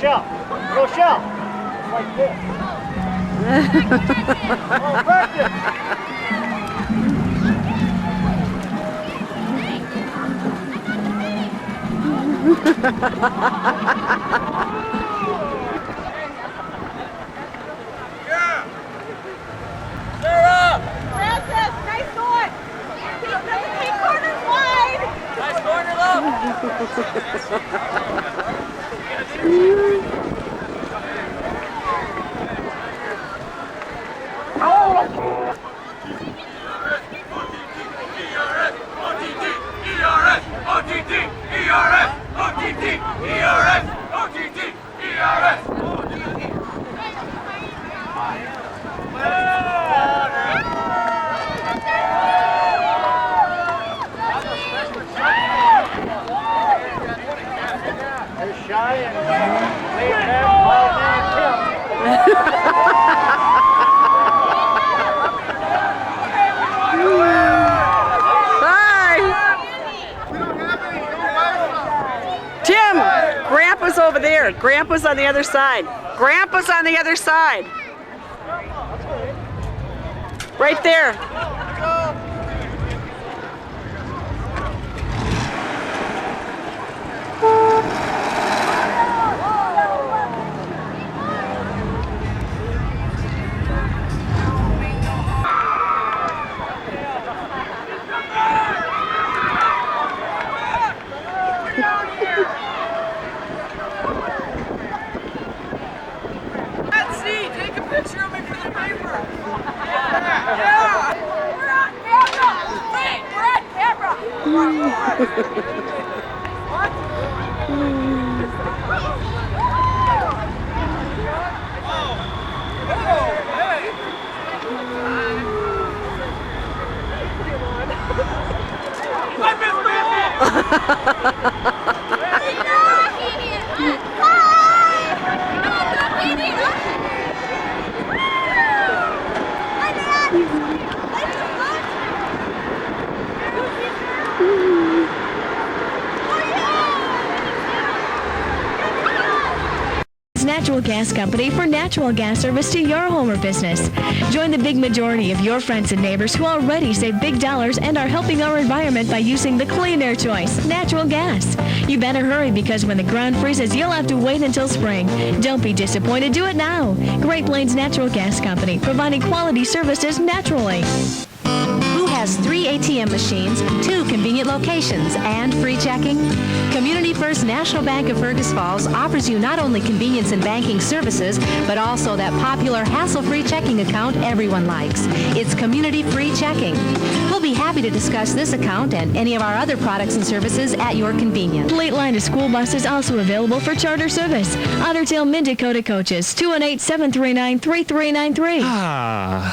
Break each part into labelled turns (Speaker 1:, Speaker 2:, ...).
Speaker 1: Rochelle. Rochelle. Like this. Oh, practice.
Speaker 2: Yeah. Sarah.
Speaker 3: Francis, nice going. Keep corners wide.
Speaker 2: Nice corner, love.
Speaker 1: They're shy and laid back while
Speaker 4: Tim, Grandpa's over there. Grandpa's on the other side. Grandpa's on the other side. Right there.
Speaker 2: Let's see. Take a picture of me for the paper. Yeah.
Speaker 3: We're on camera. Wait, we're on camera.
Speaker 2: What?
Speaker 5: Natural Gas Company for natural gas service to your home or business. Join the big majority of your friends and neighbors who already save big dollars and are helping our environment by using the clean air choice, natural gas. You better hurry because when the ground freezes, you'll have to wait until spring. Don't be disappointed. Do it now. Great Plains Natural Gas Company, providing quality services naturally. Who has 3 ATM machines, 2 convenient locations, and free checking? Community First National Bank of Fergus Falls offers you not only convenience in banking services, but also that popular hassle-free checking account everyone likes. It's Community Free Checking. We'll be happy to discuss this account and any of our other products and services at your convenience. Late line to school bus is also available for charter service. Otter Tail Mid-Dakota Coaches, 218-739-3393.
Speaker 6: Ah.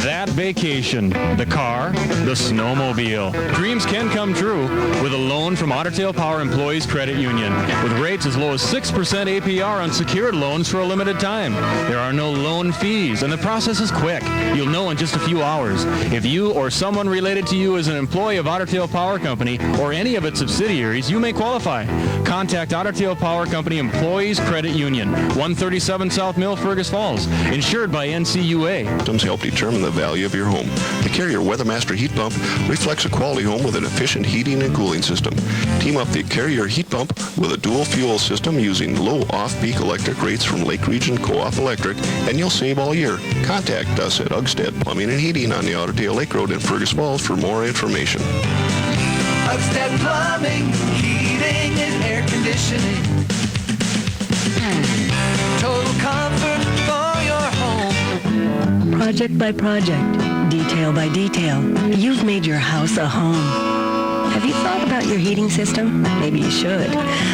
Speaker 6: That vacation, the car, the snowmobile. Dreams can come true with a loan from Otter Tail Power Employees Credit Union with rates as low as 6% APR on secured loans for a limited time. There are no loan fees, and the process is quick. You'll know in just a few hours. If you or someone related to you is an employee of Otter Tail Power Company or any of its subsidiaries, you may qualify. Contact Otter Tail Power Company Employees Credit Union, 137 South Mill, Fergus Falls, insured by NCUA.
Speaker 7: Systems help determine the value of your home. The Carrier Weathermaster heat pump reflects a quality home with an efficient heating and cooling system. Team up the Carrier heat pump with a dual fuel system using low off-peak electric rates from Lake Region Co-op Electric, and you'll save all year. Contact us at Ugstead Plumbing and Heating on the Otter Tail Lake Road in Fergus Falls for more information.
Speaker 8: Ugstead Plumbing, Heating, and Air Conditioning. Total comfort for your home.
Speaker 9: Project by project, detail by detail, you've made your house a home. Have you thought about your heating system? Maybe you should.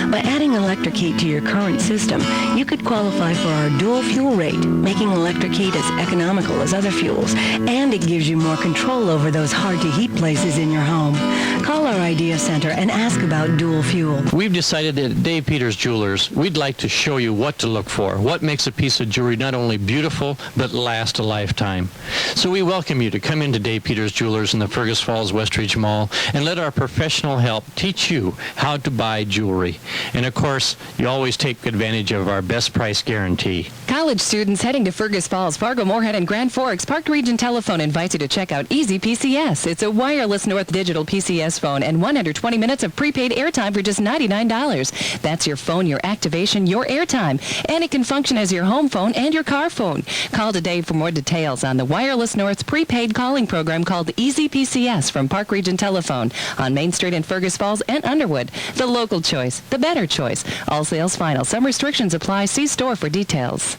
Speaker 9: By adding electric heat to your current system, you could qualify for our dual fuel rate, making electric heat as economical as other fuels, and it gives you more control over those hard-to-heat places in your home. Call our Idea Center and ask about dual fuel.
Speaker 10: We've decided at Dave Peters Jewelers, we'd like to show you what to look for, what makes a piece of jewelry not only beautiful, but last a lifetime. So we welcome you to come into Dave Peters Jewelers in the Fergus Falls Westridge Mall and let our professional help teach you how to buy jewelry. And of course, you always take advantage of our best price guarantee.
Speaker 11: College students heading to Fergus Falls, Fargo, Moorhead, and Grand Forks, Park Region Telephone invites you to check out Easy PCS. It's a wireless North Digital PCS phone and 120 minutes of prepaid airtime for just $99. That's your phone, your activation, your airtime. And it can function as your home phone and your car phone. Call today for more details on the Wireless North's prepaid calling program called Easy PCS from Park Region Telephone on Main Street in Fergus Falls and Underwood. The local choice, the better choice. All sales final. Some restrictions apply. See store for details.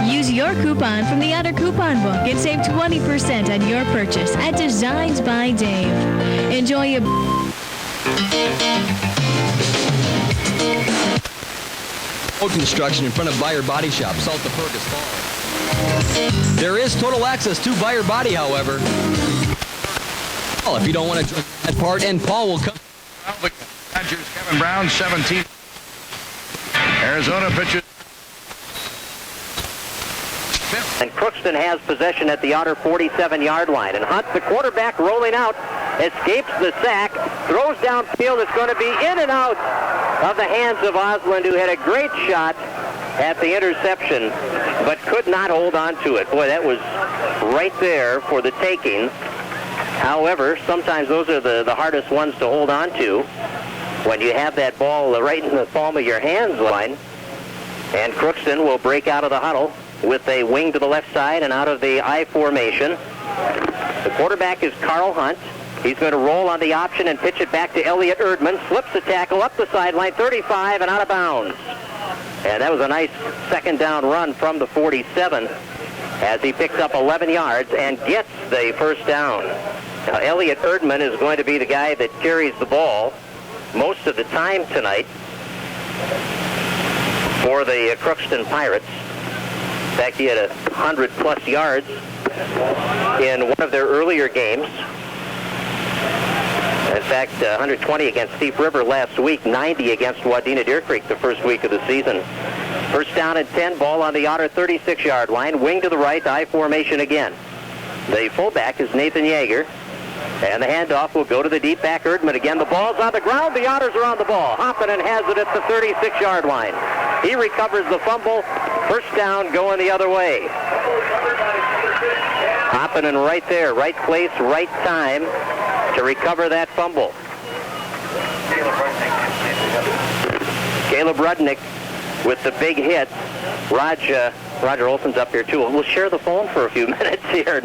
Speaker 5: Use your coupon from the Otter Coupon Book and save 20% on your purchase at Designs by Dave. Enjoy a...
Speaker 12: Road construction in front of Buyer Body Shop, south of Fergus Falls. There is total access to Buyer Body, however. Well, if you don't want to join that part, and Paul will come.
Speaker 13: Dodgers, Kevin Brown, 17. Arizona pitches.
Speaker 14: And Crookston has possession at the outer 47-yard line. And Hunt, the quarterback, rolling out, escapes the sack, throws downfield. It's going to be in and out of the hands of Osland, who had a great shot at the interception, but could not hold on to it. Boy, that was right there for the taking. However, sometimes those are the hardest ones to hold on to when you have that ball right in the palm of your hands line. And Crookston will break out of the huddle with a wing to the left side and out of the I formation. The quarterback is Carl Hunt. He's going to roll on the option and pitch it back to Elliot Erdman. Slips the tackle up the sideline, 35, and out of bounds. And that was a nice second down run from the 47 as he picks up 11 yards and gets the first down. Now, Elliot Erdman is going to be the guy that carries the ball most of the time tonight for the Crookston Pirates. In fact, he had 100-plus yards in one of their earlier games. In fact, 120 against Thief River last week, 90 against Wadena Deer Creek the first week of the season. First down and 10, ball on the outer 36-yard line, wing to the right, I formation again. The fullback is Nathan Yeager, and the handoff will go to the deep back Erdman again. The ball's on the ground, the Otters are on the ball. Hoppinen has it at the 36-yard line. He recovers the fumble. First down going the other way. Hoppinen right there, right place, right time to recover that fumble. Caleb Rudnick with the big hit. Roger Olson's up here too. We'll share the phone for a few minutes here.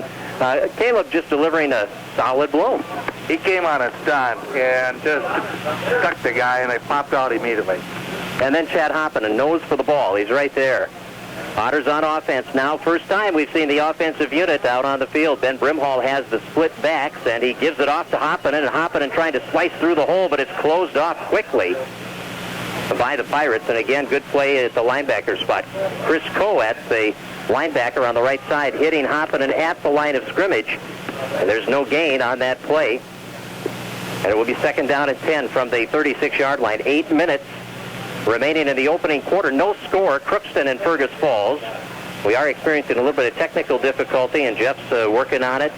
Speaker 14: Caleb just delivering a solid blow.
Speaker 15: He came on a stunt and just stuck the guy, and they popped out immediately.
Speaker 14: And then Chad Hoppinen knows for the ball. He's right there. Otters on offense now. First time we've seen the offensive unit out on the field. Ben Brimhall has the split backs, and he gives it off to Hoppinen, and Hoppinen trying to slice through the hole, but it's closed off quickly by the Pirates. And again, good play at the linebacker spot. Chris Coates, the linebacker on the right side, hitting Hoppinen at the line of scrimmage. And there's no gain on that play. And it will be second down and 10 from the 36-yard line. 8 minutes remaining in the opening quarter. No score, Crookston and Fergus Falls. We are experiencing a little bit of technical difficulty, and Jeff's working on it.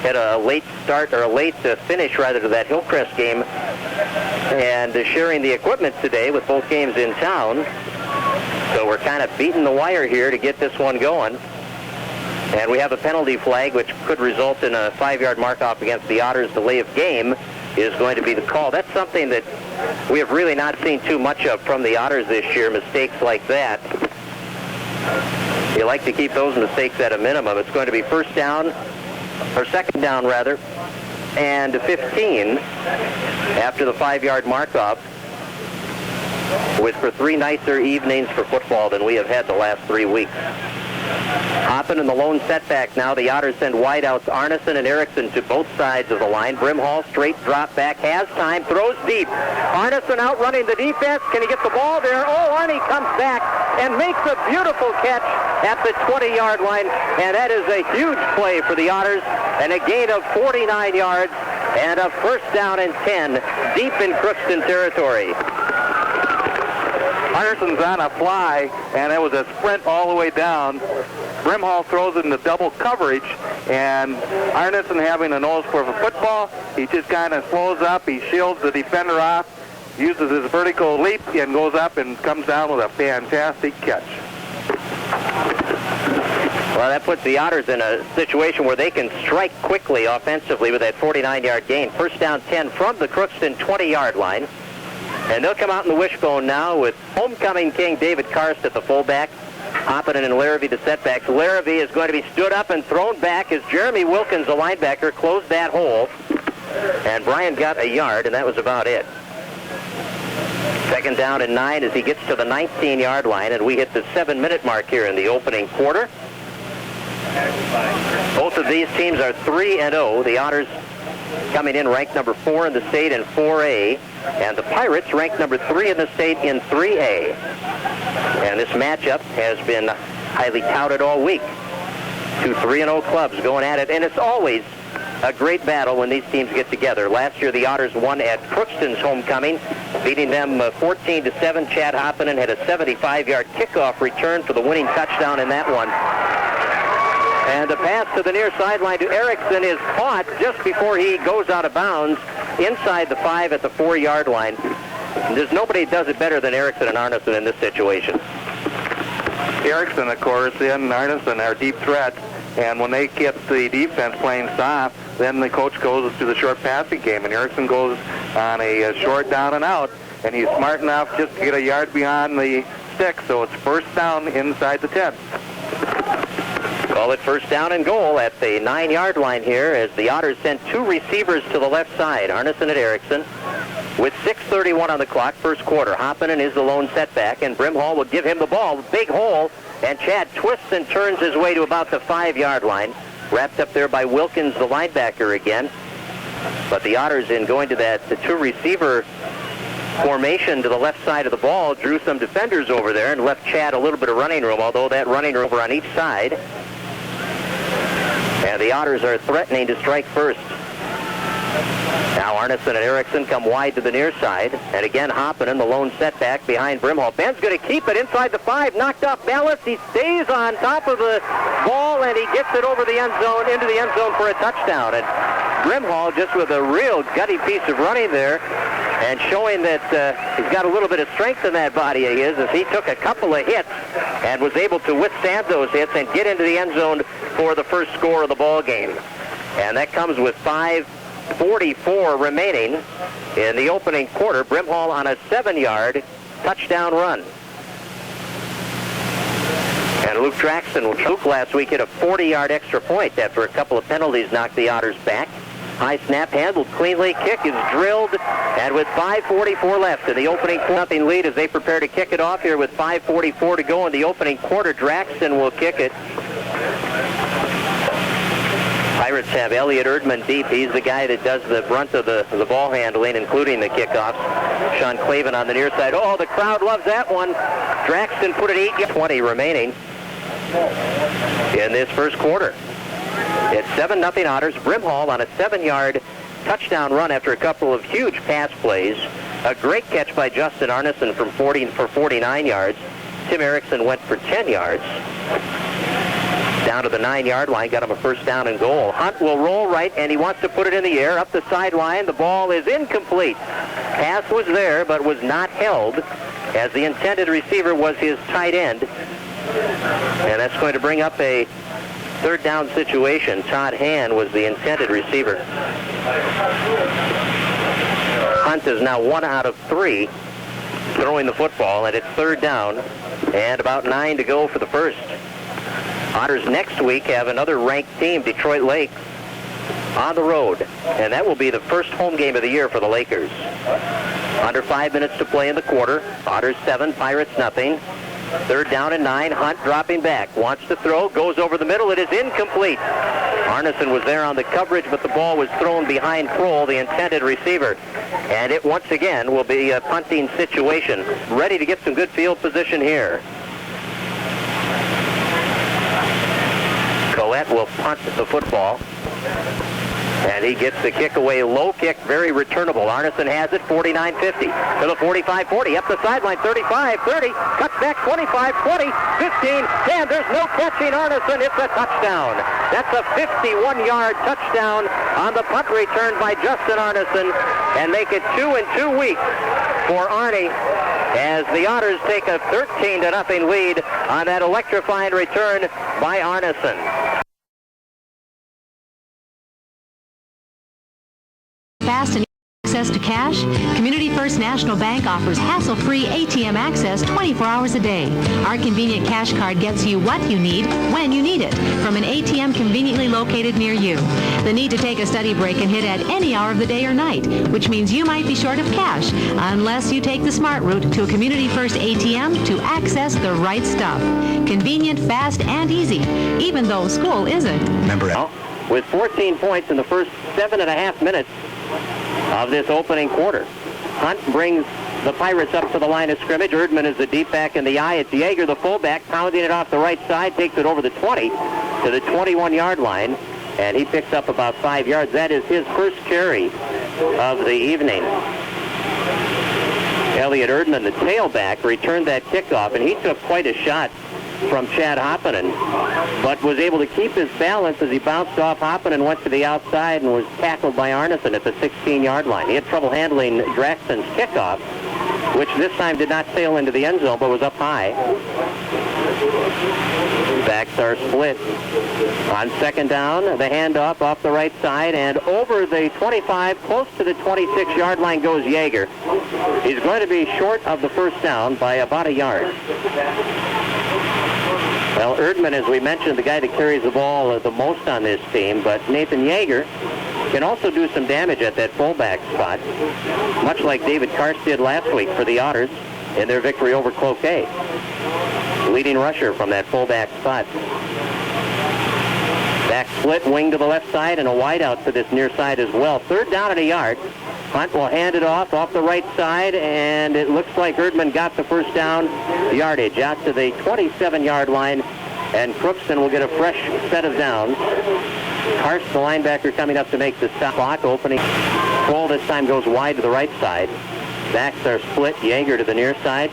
Speaker 14: Had a late start, or a late finish, rather, to that Hillcrest game. And sharing the equipment today with both games in town. So we're kind of beating the wire here to get this one going. And we have a penalty flag, which could result in a 5-yard mark-off against the Otters. Delay of game is going to be the call. That's something that we have really not seen too much of from the Otters this year, mistakes like that. You like to keep those mistakes at a minimum. It's going to be first down, or second down rather, and 15 after the 5-yard mark-off, for 3 nicer evenings for football than we have had the last 3 weeks. Hoppin in the lone setback now. The Otters send wideouts Arneson and Erickson to both sides of the line. Brimhall straight drop back, has time, throws deep. Arneson outrunning the defense. Can he get the ball there? Oh, Arnie comes back and makes a beautiful catch at the 20-yard line. And that is a huge play for the Otters and a gain of 49 yards. And a first down and 10 deep in Crookston territory.
Speaker 15: Anderson's on a fly, and it was a sprint all the way down. Brimhall throws it into double coverage, and Arneson, having a nose for football, he just kind of slows up. He shields the defender off, uses his vertical leap, and goes up and comes down with a fantastic catch.
Speaker 14: Well, that puts the Otters in a situation where they can strike quickly offensively with that 49-yard gain. First down 10 from the Crookston 20-yard line. And they'll come out in the wishbone now with homecoming king David Karst at the fullback. Hoppinen and Larrabee the setbacks. Larrabee is going to be stood up and thrown back as Jeremy Wilkins, the linebacker, closed that hole. And Brian got a yard, and that was about it. Second down and 9 as he gets to the 19-yard line, and we hit the 7-minute mark here in the opening quarter. Both of these teams are 3-0. The Otters coming in ranked number 4 in the state in 4A, and the Pirates ranked number 3 in the state in 3A. And this matchup has been highly touted all week. Two 3-0 clubs going at it, and it's always a great battle when these teams get together. Last year, the Otters won at Crookston's homecoming, beating them 14-7. Chad Hoppinen had a 75-yard kickoff return for the winning touchdown in that one. And the pass to the near sideline to Erickson is caught just before he goes out of bounds inside the 5 at the 4-yard line. There's nobody that does it better than Erickson and Arneson in this situation.
Speaker 15: Erickson, of course, and Arneson are deep threats, and when they get the defense playing soft, then the coach goes to the short passing game, and Erickson goes on a short down and out, and he's smart enough just to get a yard beyond the stick, so it's first down inside the 10.
Speaker 14: Call it first down and goal at the 9-yard line here as the Otters send two receivers to the left side, Arneson and Erickson. With 6:31 on the clock, first quarter, Hoppinen is the lone setback, and Brimhall will give him the ball. Big hole, and Chad twists and turns his way to about the 5-yard line. Wrapped up there by Wilkins, the linebacker again. But the Otters, in going to the two-receiver formation to the left side of the ball, drew some defenders over there and left Chad a little bit of running room, although that running room over on each side. And the Otters are threatening to strike first. Now Arneson and Erickson come wide to the near side. And again, Hoppinen, the lone setback behind Brimhall. Ben's going to keep it inside the 5. Knocked off balance. He stays on top of the ball, and he gets it over the end zone, into the end zone for a touchdown. And Brimhall just with a real gutty piece of running there, and showing that he's got a little bit of strength in that body of his, as he took a couple of hits and was able to withstand those hits and get into the end zone for the first score of the ball game. And that comes with 5:44 remaining in the opening quarter. Brimhall on a 7-yard touchdown run. And Luke Traxton, Luke last week hit a 40-yard extra point after a couple of penalties knocked the Otters back. High snap, handled cleanly, kick is drilled, and with 5:44 left in the opening quarter, lead as they prepare to kick it off here with 5:44 to go in the opening quarter. Traxton will kick it. Pirates have Elliot Erdman deep. He's the guy that does the brunt of the ball handling, including the kickoffs. Sean Clavin on the near side. Oh, the crowd loves that one. Traxton put it 8:20 remaining in this first quarter. It's 7-0 Otters. Brimhall on a 7-yard touchdown run after a couple of huge pass plays. A great catch by Justin Arneson from 49 yards. Tim Erickson went for 10 yards. Down to the 9-yard line, got him a first down and goal. Hunt will roll right, and he wants to put it in the air up the sideline. The ball is incomplete. Pass was there, but was not held, as the intended receiver was his tight end. And that's going to bring up a third down situation. Todd Hand was the intended receiver. Hunt is now 1 out of 3 throwing the football, and it's third down, and about 9 to go for the first. Otters next week have another ranked team, Detroit Lakes, on the road, and that will be the first home game of the year for the Lakers. Under 5 minutes to play in the quarter. Otters 7, Pirates nothing. Third down and 9. Hunt dropping back. Wants to throw. Goes over the middle. It is incomplete. Arneson was there on the coverage, but the ball was thrown behind Kroll, the intended receiver. And it once again will be a punting situation. Ready to get some good field position here. Collette will punt the football. And he gets the kick away, low kick, very returnable. Arneson has it, 49-50 to the 45-40, up the sideline, 35-30, cuts back 25-20, 15, 10. There's no catching Arneson. It's a touchdown. That's a 51-yard touchdown on the punt return by Justin Arneson, and make it 2 in 2 weeks for Arnie, as the Otters take a 13-0 lead on that electrifying return by Arneson.
Speaker 16: Fast and access to cash? Community First National Bank offers hassle-free ATM access 24 hours a day. Our convenient cash card gets you what you need when you need it from an ATM conveniently located near you. The need to take a study break can hit at any hour of the day or night, which means you might be short of cash unless you take the smart route to a Community First ATM to access the right stuff. Convenient, fast, and easy, even though school isn't.
Speaker 14: Remember, with 14 points in the first 7.5 minutes of this opening quarter. Hunt brings the Pirates up to the line of scrimmage. Erdman is the deep back in the eye. It's Yeager, the fullback, pounding it off the right side, takes it over the 20 to the 21-yard line, and he picks up about 5 yards. That is his first carry of the evening. Elliot Erdman, the tailback, returned that kickoff, and he took quite a shot from Chad Hoppinen, but was able to keep his balance as he bounced off Hoppinen and went to the outside and was tackled by Arneson at the 16-yard line. He had trouble handling Draxton's kickoff, which this time did not sail into the end zone, but was up high. Backs are split. On second down, the handoff off the right side, and over the 25, close to the 26-yard line goes Yeager. He's going to be short of the first down by about a yard. Well, Erdman, as we mentioned, the guy that carries the ball the most on this team, but Nathan Yeager can also do some damage at that fullback spot, much like David Karst did last week for the Otters in their victory over Cloquet. Leading rusher from that fullback spot. Back split, wing to the left side, and a wide out to this near side as well. Third down and a yard. Hunt will hand it off the right side, and it looks like Erdman got the first down yardage out to the 27-yard line, and Crookston will get a fresh set of downs. Karst, the linebacker, coming up to make the stop. Clock opening. Cole this time goes wide to the right side. Backs are split. Yeager to the near side,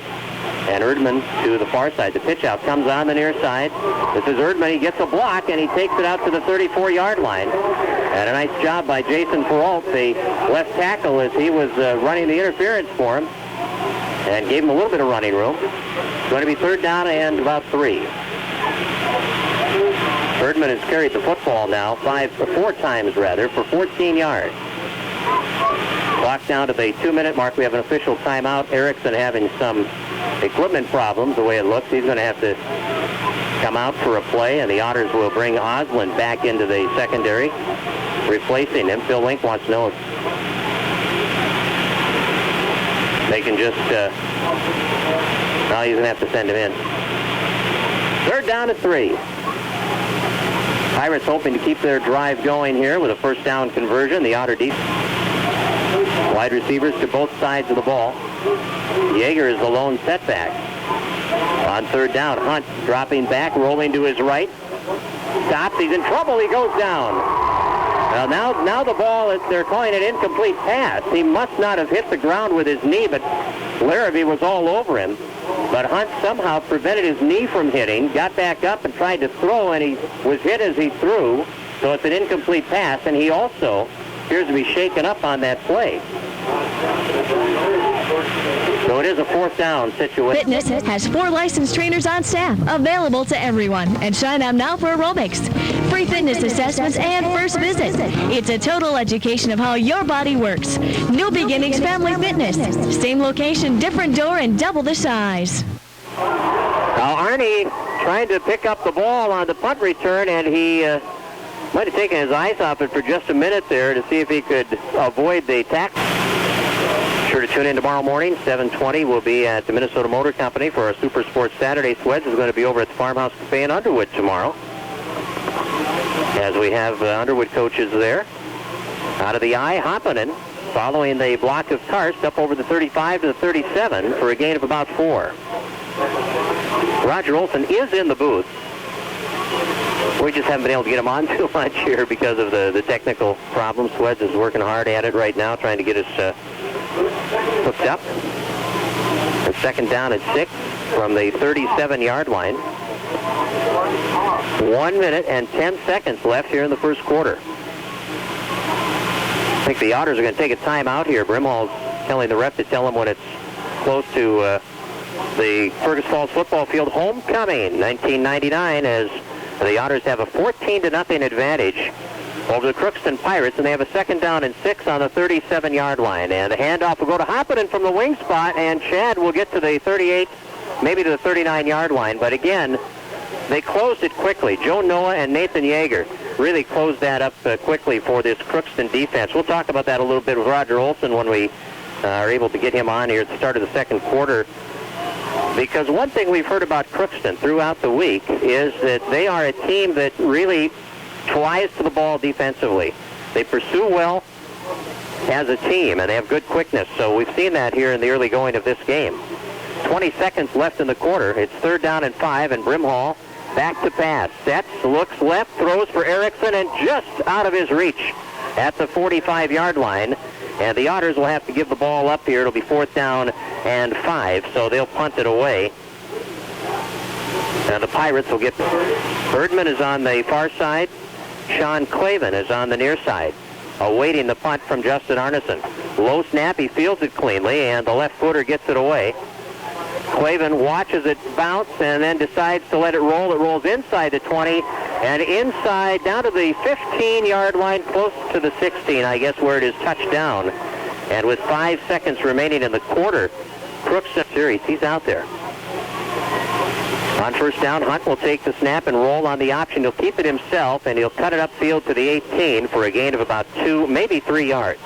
Speaker 14: and Erdman to the far side. The pitch out comes on the near side. This is Erdman. He gets a block, and he takes it out to the 34-yard line. And a nice job by Jason Peralt, the left tackle, as he was running the interference for him and gave him a little bit of running room. It's going to be third down and about 3. Erdman has carried the football now 4 times for 14 yards. Clock down to the 2-minute mark. We have an official timeout. Erickson having some equipment problems, the way it looks. He's going to have to come out for a play, and the Otters will bring Osland back into the secondary, replacing him. Phil Link wants to know if they can just, he's going to have to send him in. Third down at 3. Pirates hoping to keep their drive going here with a first down conversion. The Otter deep. Wide receivers to both sides of the ball. Yeager is the lone setback. On third down, Hunt dropping back, rolling to his right. Stops, he's in trouble, he goes down. Well, now the ball, they're calling it incomplete pass. He must not have hit the ground with his knee, but Larrabee was all over him. But Hunt somehow prevented his knee from hitting, got back up and tried to throw, and he was hit as he threw. So it's an incomplete pass, and he also appears to be shaken up on that play. So it is a fourth down situation.
Speaker 5: Fitness has 4 licensed trainers on staff, available to everyone. And sign up now for aerobics, free fitness assessments, and first visit. It's a total education of how your body works. New Beginnings Family Fitness. Same location, different door, and double the size.
Speaker 14: Now Arnie trying to pick up the ball on the punt return, and he might have taken his eyes off it for just a minute there to see if he could avoid the tackle. Sure to tune in tomorrow morning, 7:20. We'll be at the Minnesota Motor Company for our Super Sports Saturday. Sweds is going to be over at the Farmhouse Cafe in Underwood tomorrow, as we have Underwood coaches there. Out of the eye, Hoppinen following the block of Karst up over the 35 to the 37 for a gain of about 4. Roger Olson is in the booth. We just haven't been able to get him on too much here because of the technical problems. Sweds is working hard at it right now, trying to get us hooked up. And second down and 6 from the 37-yard line. 1 minute and 10 seconds left here in the first quarter. I think the Otters are going to take a timeout here. Brimhall's telling the ref to tell him when it's close to the Fergus Falls football field homecoming 1999, as the Otters have a 14-0 advantage over the Crookston Pirates, and they have a second down and 6 on the 37-yard line. And the handoff will go to Hoppinen from the wing spot, and Chad will get to the 38, maybe to the 39-yard line. But again, they closed it quickly. Joe Noah and Nathan Yeager really closed that up quickly for this Crookston defense. We'll talk about that a little bit with Roger Olson when we are able to get him on here at the start of the second quarter. Because one thing we've heard about Crookston throughout the week is that they are a team that really tries to the ball defensively. They pursue well as a team, and they have good quickness. So we've seen that here in the early going of this game. 20 seconds left in the quarter. It's third down and 5, and Brimhall back to pass. Sets, looks left, throws for Erickson, and just out of his reach at the 45-yard line. And the Otters will have to give the ball up here. It'll be fourth down and 5, so they'll punt it away. And the Pirates will get... Erdman is on the far side. Sean Clavin is on the near side, awaiting the punt from Justin Arneson. Low snap, he fields it cleanly, and the left footer gets it away. Clavin watches it bounce and then decides to let it roll. It rolls inside the 20 and inside down to the 15-yard line, close to the 16, I guess, where it is touchdown. And with 5 seconds remaining in the quarter, Crookston series, he's out there. On first down, Hunt will take the snap and roll on the option. He'll keep it himself, and he'll cut it upfield to the 18 for a gain of about 2, maybe 3 yards.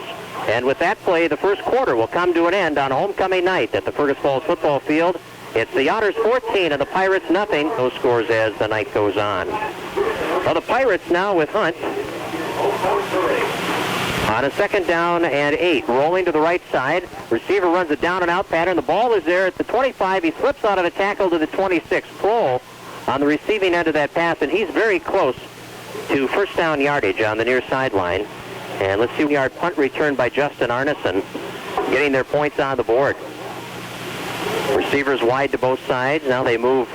Speaker 14: And with that play, the first quarter will come to an end on homecoming night at the Fergus Falls football field. It's the Otters 14 and the Pirates nothing. Those scores as the night goes on. Well, the Pirates now with Hunt on a second down and 8, rolling to the right side. Receiver runs a down and out pattern. The ball is there at the 25. He slips out of the tackle to the 26. Kroll on the receiving end of that pass, and he's very close to first down yardage on the near sideline. And let's see, yard punt return by Justin Arneson, getting their points on the board. Receivers wide to both sides. Now they move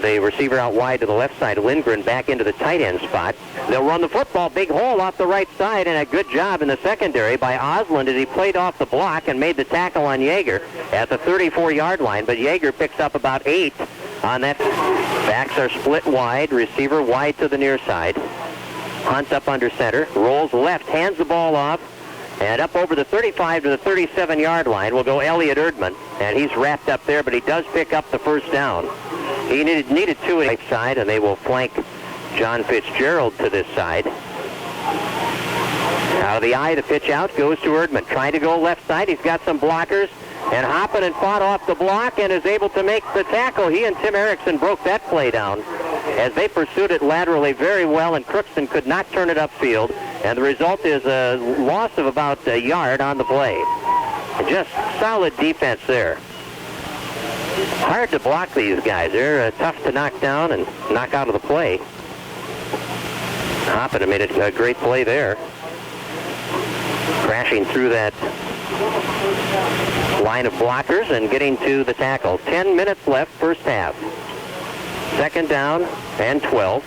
Speaker 14: the receiver out wide to the left side. Lindgren back into the tight end spot. They'll run the football. Big hole off the right side, and a good job in the secondary by Osland as he played off the block and made the tackle on Yeager at the 34-yard line. But Yeager picks up about 8 on that. Backs are split wide. Receiver wide to the near side. Hunt up under center. Rolls left. Hands the ball off. And up over the 35 to the 37-yard line will go Elliot Erdman. And he's wrapped up there, but he does pick up the first down. He needed 2 at the right side, and they will flank John Fitzgerald to this side. Out of the eye, the pitch out goes to Erdman. Trying to go left side. He's got some blockers. And Hoppinen fought off the block and is able to make the tackle. He and Tim Erickson broke that play down as they pursued it laterally very well, and Crookston could not turn it upfield. And the result is a loss of about a yard on the play. Just solid defense there. Hard to block these guys. They're tough to knock down and knock out of the play. Hoppinen made a great play there. Crashing through that line of blockers and getting to the tackle. 10 minutes left, first half. Second down and 12.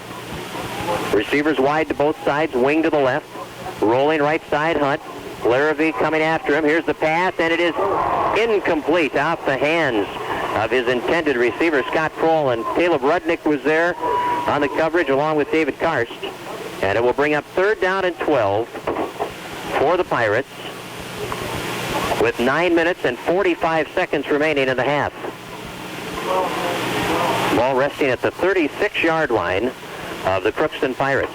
Speaker 14: Receivers wide to both sides, wing to the left. Rolling right side, Hunt. Larrabee coming after him. Here's the pass, and it is incomplete off the hands of his intended receiver, Scott Kroll, and Caleb Rudnick was there on the coverage along with David Karst. And it will bring up third down and 12 for the Pirates with 9 minutes and 45 seconds remaining in the half. Ball resting at the 36-yard line of the Crookston Pirates.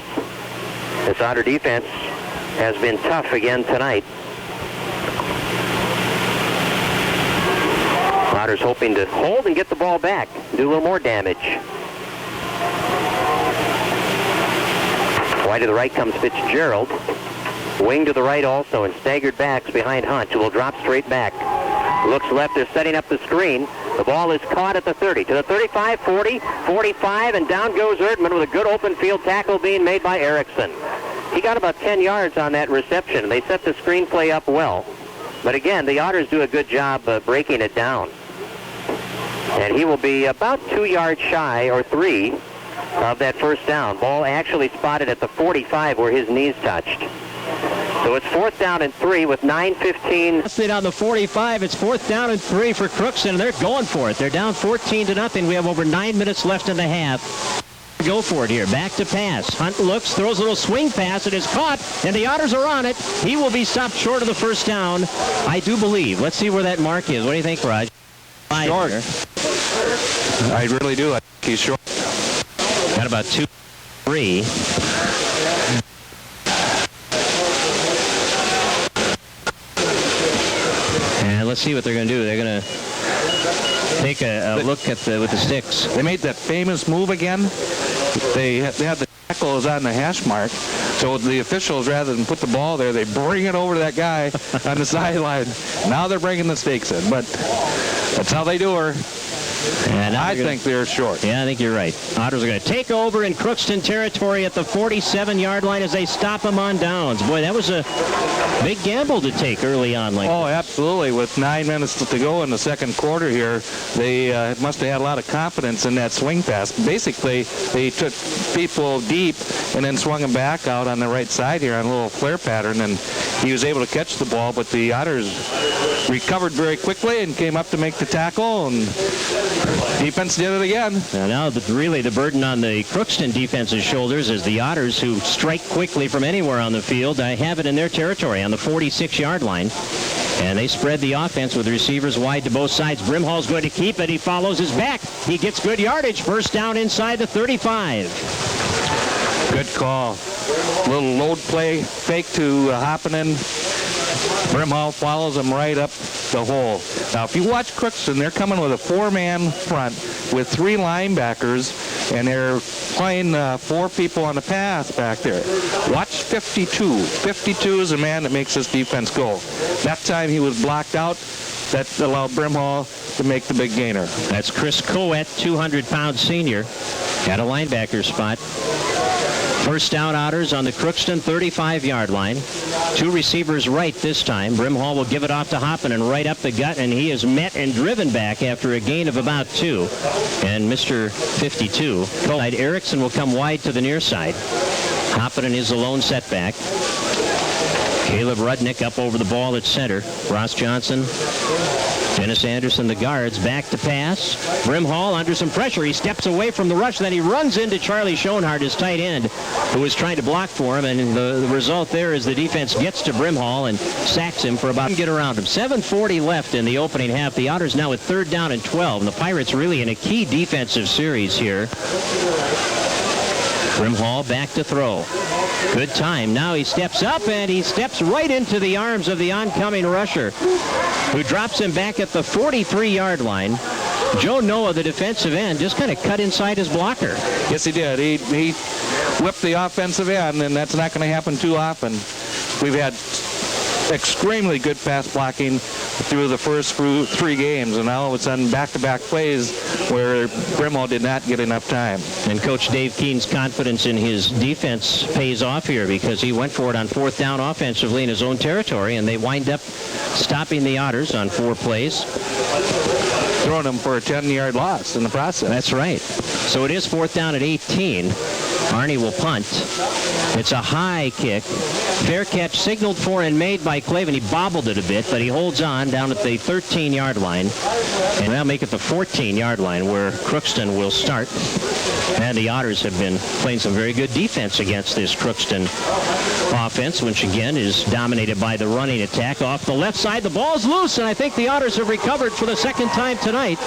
Speaker 14: This Otter defense has been tough again tonight. Otters hoping to hold and get the ball back, do a little more damage. Wide to the right comes Fitzgerald. Wing to the right also, and staggered backs behind Hunt, who will drop straight back. Looks left, they're setting up the screen. The ball is caught at the 30, to the 35, 40, 45, and down goes Erdman with a good open field tackle being made by Erickson. He got about 10 yards on that reception, and they set the screenplay up well. But again, the Otters do a good job breaking it down. And he will be about 2 yards shy, or 3, of that first down. Ball actually spotted at the 45 where his knees touched. So it's 4th down and 3 with 9:15.
Speaker 17: On the 45, it's 4th down and 3 for Crookston, and they're going for it. They're down 14-0. We have over 9 minutes left in the half. Go for it here. Back to pass. Hunt looks, throws a little swing pass. It is caught, and the Otters are on it. He will be stopped short of the first down, I do believe. Let's see where that mark is. What do you think, Raj?
Speaker 18: Short. I really do. I think he's short.
Speaker 17: Got about 2, 3. And let's see what they're going to do. They're going to take a look at with the sticks.
Speaker 18: They made that famous move again. They had the tackles on the hash mark. So the officials, rather than put the ball there, they bring it over to that guy on the sideline. Now they're bringing the stakes in. But that's how they do her.
Speaker 17: And
Speaker 18: I think they're short.
Speaker 17: Yeah, I think you're right. Otters are going to take over in Crookston territory at the 47-yard line as they stop them on downs. Boy, that was a big gamble to take early on.
Speaker 18: Oh, absolutely. With 9 minutes to go in the second quarter here, they must have had a lot of confidence in that swing pass. Basically, they took people deep and then swung them back out on the right side here on a little flare pattern, and he was able to catch the ball, but the Otters recovered very quickly and came up to make the tackle, and defense did it again.
Speaker 17: Now really the burden on the Crookston defense's shoulders is the Otters, who strike quickly from anywhere on the field. I have it in their territory on the 46-yard line. And they spread the offense with receivers wide to both sides. Brimhall's going to keep it. He follows his back. He gets good yardage. First down inside the 35.
Speaker 18: Good call. Little load play, fake to Hoppinen. Brimhall follows him right up the hole. Now, if you watch Crookston, they're coming with a 4-man front with 3 linebackers, and they're playing 4 people on the pass back there. Watch 52. 52 is the man that makes this defense go. That time he was blocked out. That allowed Brimhall to make the big gainer.
Speaker 17: That's Chris Coet, 200-pound senior, at a linebacker spot. First down, Otters on the Crookston 35-yard line. 2 receivers right this time. Brimhall will give it off to Hoppinen right up the gut, and he is met and driven back after a gain of about 2. And Mr. 52, Erickson, will come wide to the near side. Hoppinen is the lone setback. Caleb Rudnick up over the ball at center. Ross Johnson, Dennis Anderson, the guards, back to pass. Brimhall under some pressure. He steps away from the rush. Then he runs into Charlie Schoenhardt, his tight end, who was trying to block for him. And the result there is the defense gets to Brimhall and sacks him for about get around him. 7:40 left in the opening half. The Otters now with 3rd down and 12. And the Pirates really in a key defensive series here. Brimhall back to throw. Good time. Now he steps up, and he steps right into the arms of the oncoming rusher, who drops him back at the 43-yard line. Joe Noah, the defensive end, just kind of cut inside his blocker.
Speaker 18: Yes, he did. He whipped the offensive end, and that's not going to happen too often. We've had extremely good pass blocking through the first 3 games, and now all of a sudden back-to-back plays where Brimhall did not get enough time.
Speaker 17: And Coach Dave Keene's confidence in his defense pays off here, because he went for it on 4th down offensively in his own territory, and they wind up stopping the Otters on 4 plays.
Speaker 18: Throwing them for a 10-yard loss in the process.
Speaker 17: That's right. So it is 4th down at 18. Arnie will punt. It's a high kick. Fair catch signaled for and made by Clavin. He bobbled it a bit, but he holds on down at the 13-yard line. And they'll make it the 14-yard line where Crookston will start. And the Otters have been playing some very good defense against this Crookston offense, which again is dominated by the running attack. Off the left side, the ball's loose, and I think the Otters have recovered for the 2nd time tonight.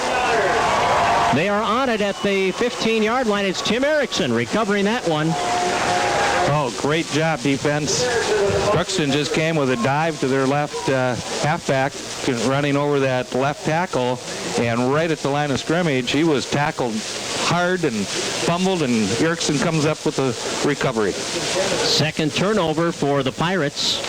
Speaker 17: They are on it at the 15-yard line. It's Tim Erickson recovering that one.
Speaker 18: Oh, great job, defense. Crookston just came with a dive to their left halfback, running over that left tackle, and right at the line of scrimmage, he was tackled hard and fumbled, and Erickson comes up with a recovery.
Speaker 17: Second turnover for the Pirates.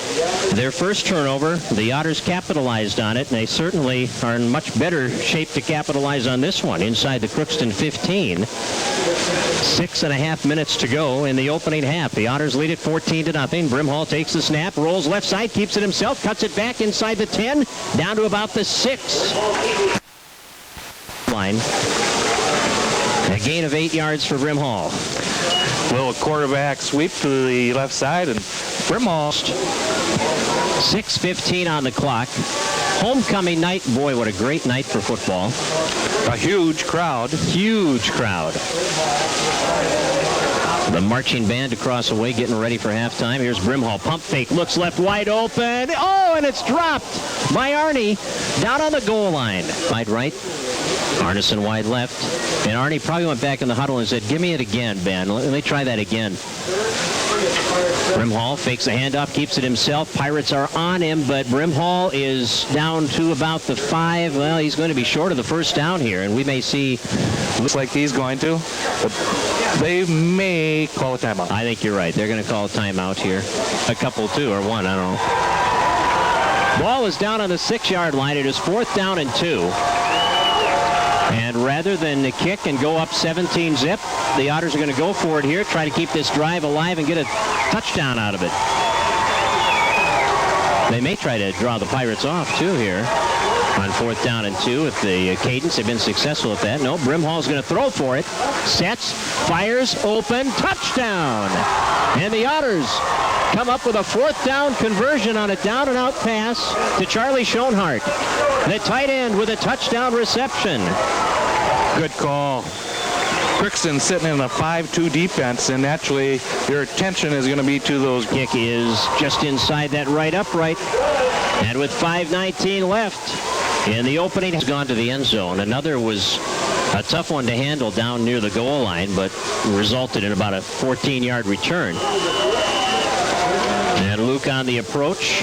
Speaker 17: Their first turnover, the Otters capitalized on it, and they certainly are in much better shape to capitalize on this one inside the Crookston 15. 6.5 minutes to go in the opening half. The Otters lead it 14-0. Brimhall takes the snap, rolls left side, keeps it himself, cuts it back inside the 10, down to about the 6 line. A gain of 8 yards for Brimhall.
Speaker 18: Little quarterback sweep to the left side, and Brimhall.
Speaker 17: 6:15 on the clock. Homecoming night. Boy, what a great night for football.
Speaker 18: A huge crowd.
Speaker 17: Huge crowd. The marching band across the way getting ready for halftime. Here's Brimhall. Pump fake. Looks left wide open. Oh, and it's dropped by Arnie down on the goal line. Wide right. Arneson wide left. And Arnie probably went back in the huddle and said, give me it again, Ben. Let me try that again. Brimhall fakes the handoff, keeps it himself. Pirates are on him, but Brimhall is down to about the 5. Well, he's going to be short of the first down here, and we may see...
Speaker 18: Looks like he's going to, but they may call a timeout.
Speaker 17: I think you're right. They're going to call a timeout here. A couple, too, or one, I don't know. Ball is down on the 6-yard line. It is 4th down and 2. And rather than kick and go up 17-zip, the Otters are going to go for it here, try to keep this drive alive and get a touchdown out of it. They may try to draw the Pirates off, too, here on 4th down and 2 with the cadence. They've been successful at that. No, Brimhall's going to throw for it. Sets, fires, open, touchdown. And the Otters come up with a 4th down conversion on a down-and-out pass to Charlie Schoenhart. The tight end with a touchdown reception.
Speaker 18: Good call. Crookston sitting in a 5-2 defense, and naturally their attention is going to be to those.
Speaker 17: Kick is just inside that right upright. And with 5:19 left in the opening, has gone to the end zone. Another was a tough one to handle down near the goal line, but resulted in about a 14-yard return. And Luke on the approach.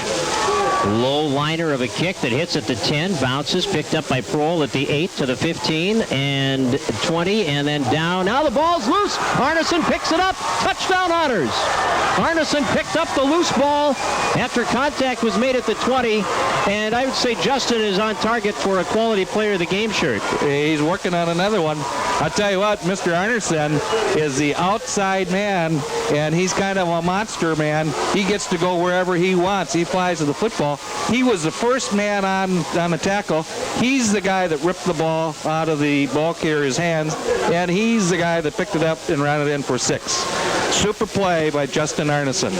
Speaker 17: Low liner of a kick that hits at the 10, bounces, picked up by Prohl at the 8 to the 15 and 20, and then down. Now the ball's loose. Arneson picks it up. Touchdown Otters. Arneson picked up the loose ball after contact was made at the 20, and I would say Justin is on target for a quality player of the game shirt.
Speaker 18: He's working on another one. I'll tell you what, Mr. Arneson is the outside man, and he's kind of a monster man. He gets to go wherever he wants. He flies to the football. He was the first man on the tackle. He's the guy that ripped the ball out of the ball carrier's hands, and he's the guy that picked it up and ran it in for 6. Super play by Justin Arneson.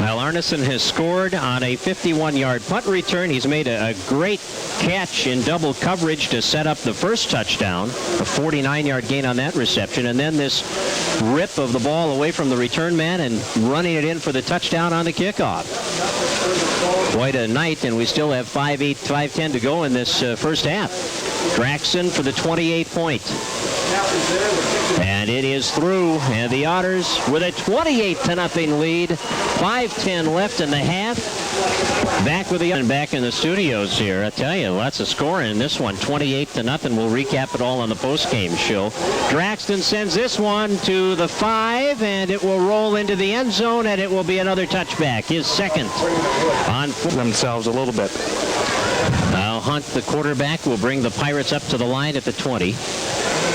Speaker 17: Well, Arneson has scored on a 51-yard punt return. He's made a great catch in double coverage to set up the first touchdown, a 49-yard gain on that reception, and then this rip of the ball away from the return man and running it in for the touchdown on the kickoff. Quite a night, and we still have 5:10 to go in this first half. Draxon for the 28-point. And it is through, and the Otters with a 28-0 lead. 5:10 left in the half. Back with the back in the studios here. I tell you, lots of scoring in this one. 28-0. We'll recap it all on the post-game show. Draxton sends this one to the 5, and it will roll into the end zone, and it will be another touchback. His second on
Speaker 18: themselves a little bit.
Speaker 17: Now Hunt, the quarterback, will bring the Pirates up to the line at the 20.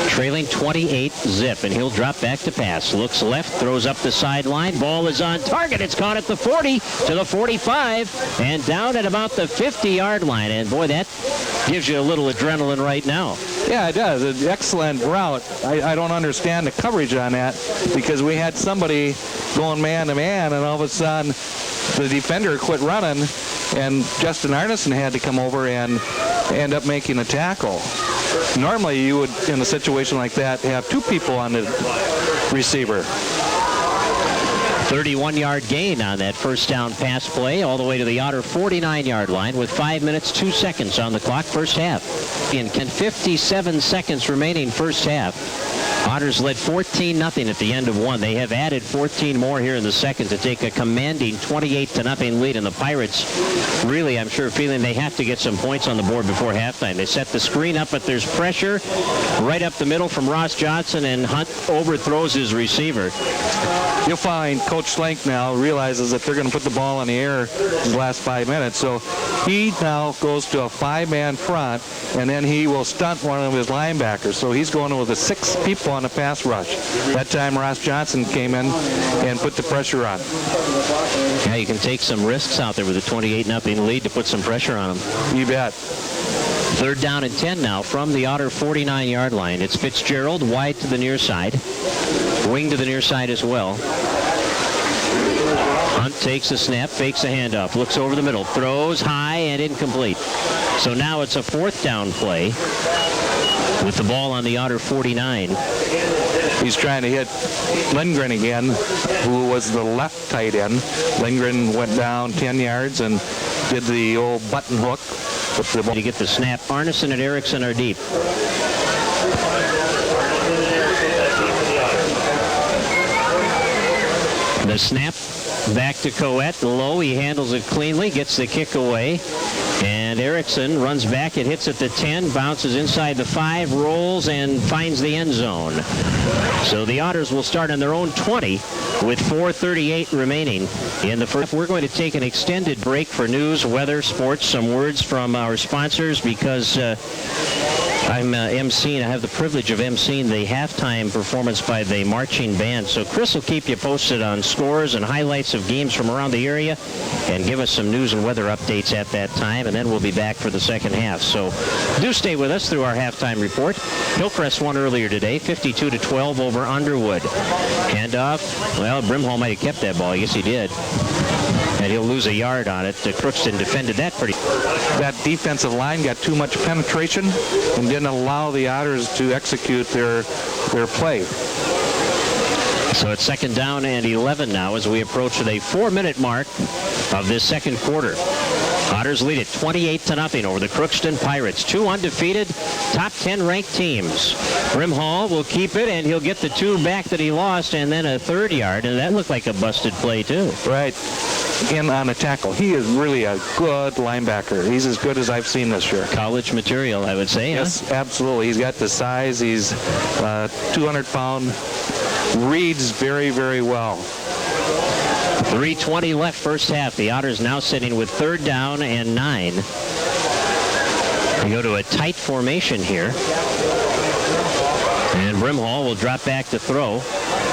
Speaker 17: Trailing 28-zip, and he'll drop back to pass. Looks left, throws up the sideline. Ball is on target. It's caught at the 40 to the 45 and down at about the 50-yard line. And boy, that gives you a little adrenaline right now.
Speaker 18: Yeah, it does. An excellent route. I don't understand the coverage on that, because we had somebody going man-to-man, and all of a sudden the defender quit running, and Justin Arneson had to come over and end up making a tackle. Normally, you would, in a situation like that, have 2 people on the receiver.
Speaker 17: 31-yard gain on that first down pass play all the way to the Otter 49-yard line with 5 minutes, 2 seconds on the clock, first half. And 57 seconds remaining first half. Otters led 14-0 at the end of one. They have added 14 more here in the second to take a commanding 28-0 lead. And the Pirates really, I'm sure, feeling they have to get some points on the board before halftime. They set the screen up, but there's pressure right up the middle from Ross Johnson, and Hunt overthrows his receiver.
Speaker 18: You'll find Coach Schlenk now realizes that they're going to put the ball in the air in the last 5 minutes. So he now goes to a 5-man front, and then he will stunt one of his linebackers. So he's going with 6 people on the pass rush. That time Ross Johnson came in and put the pressure on.
Speaker 17: Yeah, you can take some risks out there with a 28-0 lead to put some pressure on them.
Speaker 18: You bet.
Speaker 17: Third down and 10 now from the Otter 49-yard line. It's Fitzgerald wide to the near side. Wing to the near side as well. Hunt takes a snap, fakes a handoff, looks over the middle, throws high and incomplete. So now it's a fourth down play with the ball on the Otter 49.
Speaker 18: He's trying to hit Lindgren again, who was the left tight end. Lindgren went down 10 yards and did the old button hook.
Speaker 17: To get the snap, Arneson and Erickson are deep. The snap back to Coet. Low, he handles it cleanly, gets the kick away. And Erickson runs back. It hits at the 10, bounces inside the 5, rolls, and finds the end zone. So the Otters will start on their own 20 with 4:38 remaining in the first. We're going to take an extended break for news, weather, sports, some words from our sponsors, because I'm emceeing. I have the privilege of emceeing the halftime performance by the marching band. So Chris will keep you posted on scores and highlights of games from around the area and give us some news and weather updates at that time, and then we'll be back for the second half. So do stay with us through our halftime report. Hillcrest won earlier today, 52-12 over Underwood. Handoff. Well, Brimhall might have kept that ball. I guess he did. And he'll lose a yard on it. Crookston defended that pretty.
Speaker 18: That defensive line got too much penetration and didn't allow the Otters to execute their play.
Speaker 17: So it's second down and 11 now as we approach the 4-minute mark of this second quarter. Otters lead it 28-0 over the Crookston Pirates. 2 undefeated, top 10 ranked teams. Brimhall will keep it, and he'll get the 2 back that he lost, and then a 3rd yard, and that looked like a busted play too.
Speaker 18: Right. In on a tackle. He is really a good linebacker. He's as good as I've seen this year.
Speaker 17: College material, I would say.
Speaker 18: Yes,
Speaker 17: huh?
Speaker 18: Absolutely. He's got the size. He's 200-pound. Reads very, very well.
Speaker 17: 3:20 left first half. The Otters now sitting with 3rd down and 9. They go to a tight formation here. And Brimhall will drop back to throw.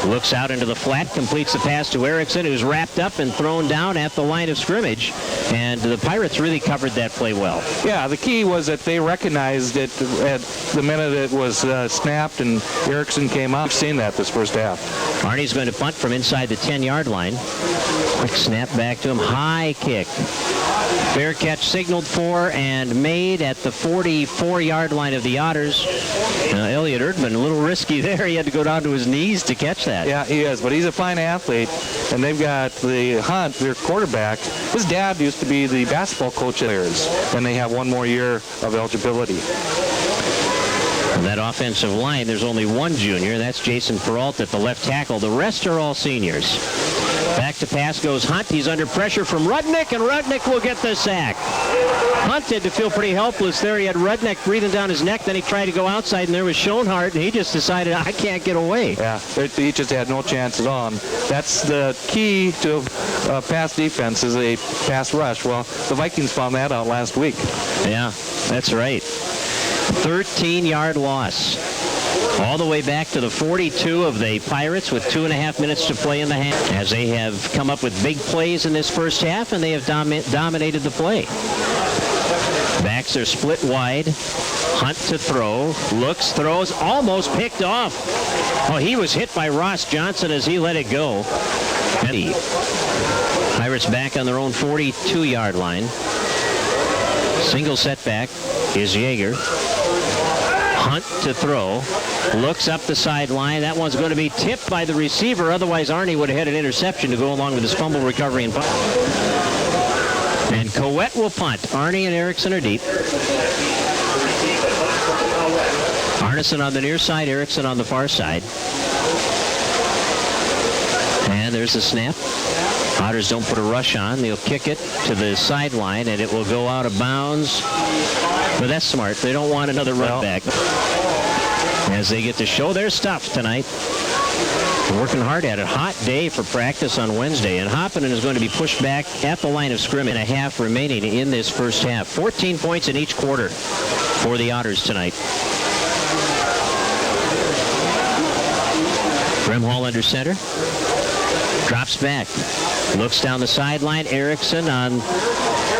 Speaker 17: Looks out into the flat, completes the pass to Erickson, who's wrapped up and thrown down at the line of scrimmage. And the Pirates really covered that play well.
Speaker 18: Yeah, the key was that they recognized it at the minute it was snapped and Erickson came out. I've seen that this first half.
Speaker 17: Arnie's going to punt from inside the 10-yard line. Quick snap back to him. High kick. Fair catch signaled for and made at the 44-yard line of the Otters. Elliot Erdman, a little risky there. He had to go down to his knees to catch that.
Speaker 18: Yeah, he is, but he's a fine athlete. And they've got the Hunt, their quarterback. His dad used to be the basketball coach at Ayers, and they have 1 more year of eligibility.
Speaker 17: And that offensive line, there's only 1 junior. That's Jason Peralta at the left tackle. The rest are all seniors. Back to pass goes Hunt. He's under pressure from Rudnick, and Rudnick will get the sack. Hunt had to feel pretty helpless there. He had Rudnick breathing down his neck. Then he tried to go outside, and there was Schoenhardt, and he just decided, I can't get away.
Speaker 18: Yeah, he just had no chances on. That's the key to pass defense is a pass rush. Well, the Vikings found that out last week.
Speaker 17: Yeah, that's right. 13-yard loss. All the way back to the 42 of the Pirates with 2.5 minutes to play in the half, as they have come up with big plays in this first half, and they have dominated the play. Backs are split wide. Hunt to throw. Looks, throws, almost picked off. Oh, he was hit by Ross Johnson as he let it go. Pirates back on their own 42-yard line. Single setback is Yeager. Hunt to throw. Looks up the sideline. That one's going to be tipped by the receiver. Otherwise, Arnie would have had an interception to go along with his fumble recovery and punt. And Coet will punt. Arnie and Erickson are deep. Arneson on the near side, Erickson on the far side. And there's the snap. Otters don't put a rush on. They'll kick it to the sideline, and it will go out of bounds. But that's smart. They don't want another run back. As they get to show their stuff tonight. They're working hard at it. Hot day for practice on Wednesday, and Hoppinen is going to be pushed back at the line of scrimmage. And a half remaining in this first half. 14 points in each quarter for the Otters tonight. Brimhall under center. Drops back. Looks down the sideline. Erickson on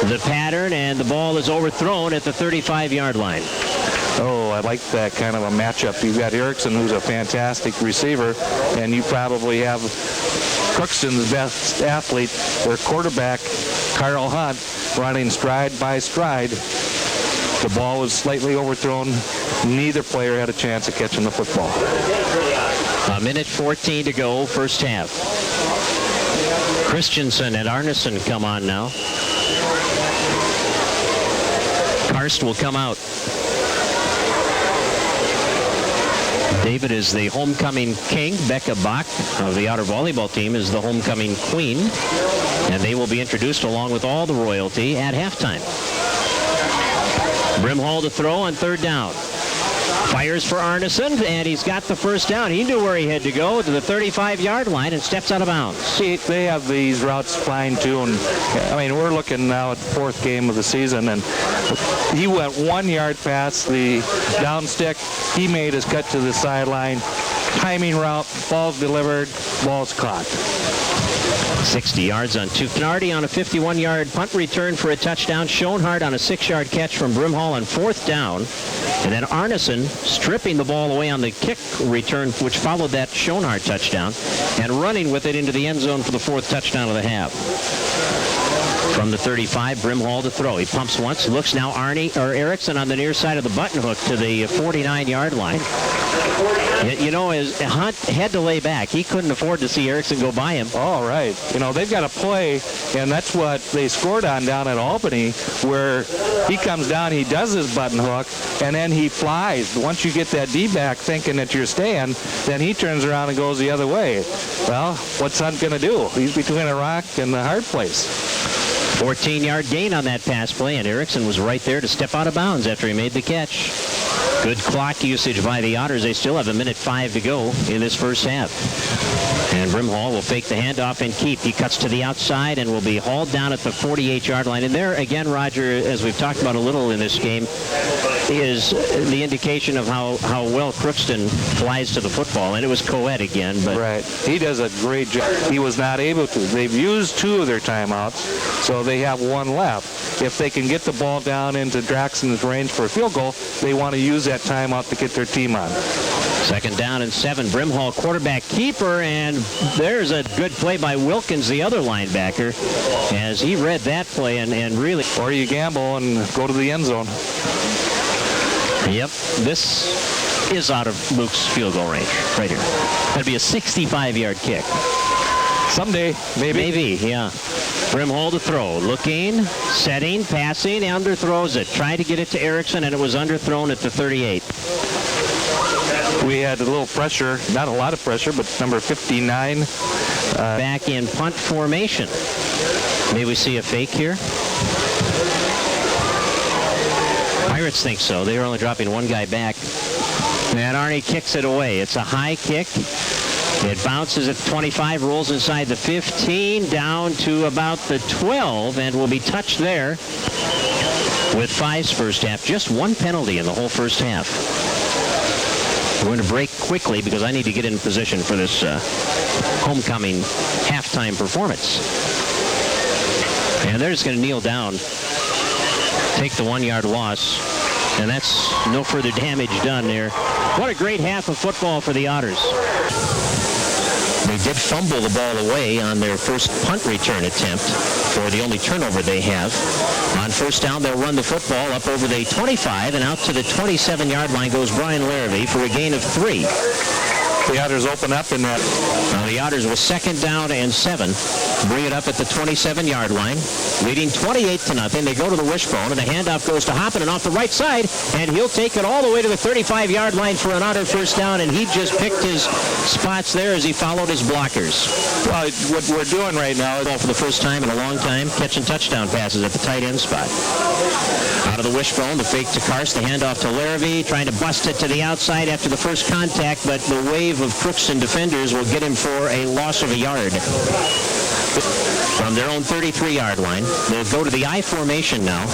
Speaker 17: the pattern, and the ball is overthrown at the 35-yard line.
Speaker 18: Oh, I like that kind of a matchup. You've got Erickson, who's a fantastic receiver, and you probably have Crookston's best athlete, their quarterback, Carl Hunt, running stride by stride. The ball was slightly overthrown. Neither player had a chance of catching the football.
Speaker 17: A minute 14 to go, first half. Christensen and Arneson come on now. Karst will come out. David is the homecoming king. Becca Bach of the Otter volleyball team is the homecoming queen. And they will be introduced along with all the royalty at halftime. Brimhall to throw on third down. Fires for Arneson, and he's got the first down. He knew where he had to go, to the 35-yard line, and steps out of bounds.
Speaker 18: See, they have these routes fine-tuned. I mean, we're looking now at the fourth game of the season, and he went 1 yard past the down stick. He made his cut to the sideline. Timing route, ball's delivered, ball's caught.
Speaker 17: 60 yards on two. Knardy on a 51-yard punt return for a touchdown. Schoenhardt on a 6-yard catch from Brimhall on fourth down. And then Arneson stripping the ball away on the kick return, which followed that Schoenhardt touchdown, and running with it into the end zone for the fourth touchdown of the half. From the 35, Brimhall to throw. He pumps once, looks now Erickson on the near side of the button hook to the 49-yard line. You know, as Hunt had to lay back. He couldn't afford to see Erickson go by him.
Speaker 18: All right. You know, they've got a play, and that's what they scored on down at Albany, where he comes down, he does his button hook, and then he flies. Once you get that D-back thinking that you're staying, then he turns around and goes the other way. Well, what's Hunt going to do? He's between a rock and the hard place.
Speaker 17: 14-yard gain on that pass play, and Erickson was right there to step out of bounds after he made the catch. Good clock usage by the Otters. They still have a minute 5 to go in this first half. And Brimhall will fake the handoff and keep. He cuts to the outside and will be hauled down at the 48-yard line. And there, again, Roger, as we've talked about a little in this game, is the indication of how well Crookston flies to the football. And it was Coet again. But
Speaker 18: right. He does a great job. He was not able to. They've used 2 of their timeouts, so they have 1 left. If they can get the ball down into Draxon's range for a field goal, they want to use that timeout to get their team on.
Speaker 17: Second down and 7. Brimhall quarterback keeper, and there's a good play by Wilkins, the other linebacker, as he read that play and really...
Speaker 18: Or you gamble and go to the end zone.
Speaker 17: Yep, this is out of Luke's field goal range right here. That'd be a 65-yard kick.
Speaker 18: Someday, maybe.
Speaker 17: Maybe, yeah. Brimhall to throw. Looking, setting, passing, underthrows it. Tried to get it to Erickson, and it was underthrown at the 38.
Speaker 18: We had a little pressure, not a lot of pressure, but number 59.
Speaker 17: Back in punt formation. May we see a fake here? Pirates think so. They are only dropping 1 guy back. And Arnie kicks it away. It's a high kick. It bounces at 25, rolls inside the 15, down to about the 12, and will be touched there with 5's first half. Just 1 penalty in the whole first half. We're going to break quickly because I need to get in position for this homecoming halftime performance. And they're just going to kneel down, take the 1-yard loss, and that's no further damage done there. What a great half of football for the Otters. They did fumble the ball away on their first punt return attempt. or the only turnover they have. On first down, they'll run the football up over the 25, and out to the 27-yard line goes Brian Larrabee for a gain of 3.
Speaker 18: The Otters open up in that.
Speaker 17: Now the Otters with 2nd down and 7. Bring it up at the 27-yard line, leading 28-0. They go to the wishbone, and the handoff goes to Hoppen off the right side, and he'll take it all the way to the 35-yard line for an Otter first down, and he just picked his spots there as he followed his blockers.
Speaker 18: Well, what we're doing right now is
Speaker 17: for the first time in a long time, catching touchdown passes at the tight end spot. Out of the wishbone, the fake to Karst, the handoff to Larrabee, trying to bust it to the outside after the first contact, but the wave of Crookston defenders will get him for a loss of a yard. From their own 33-yard line, they'll go to the I formation now.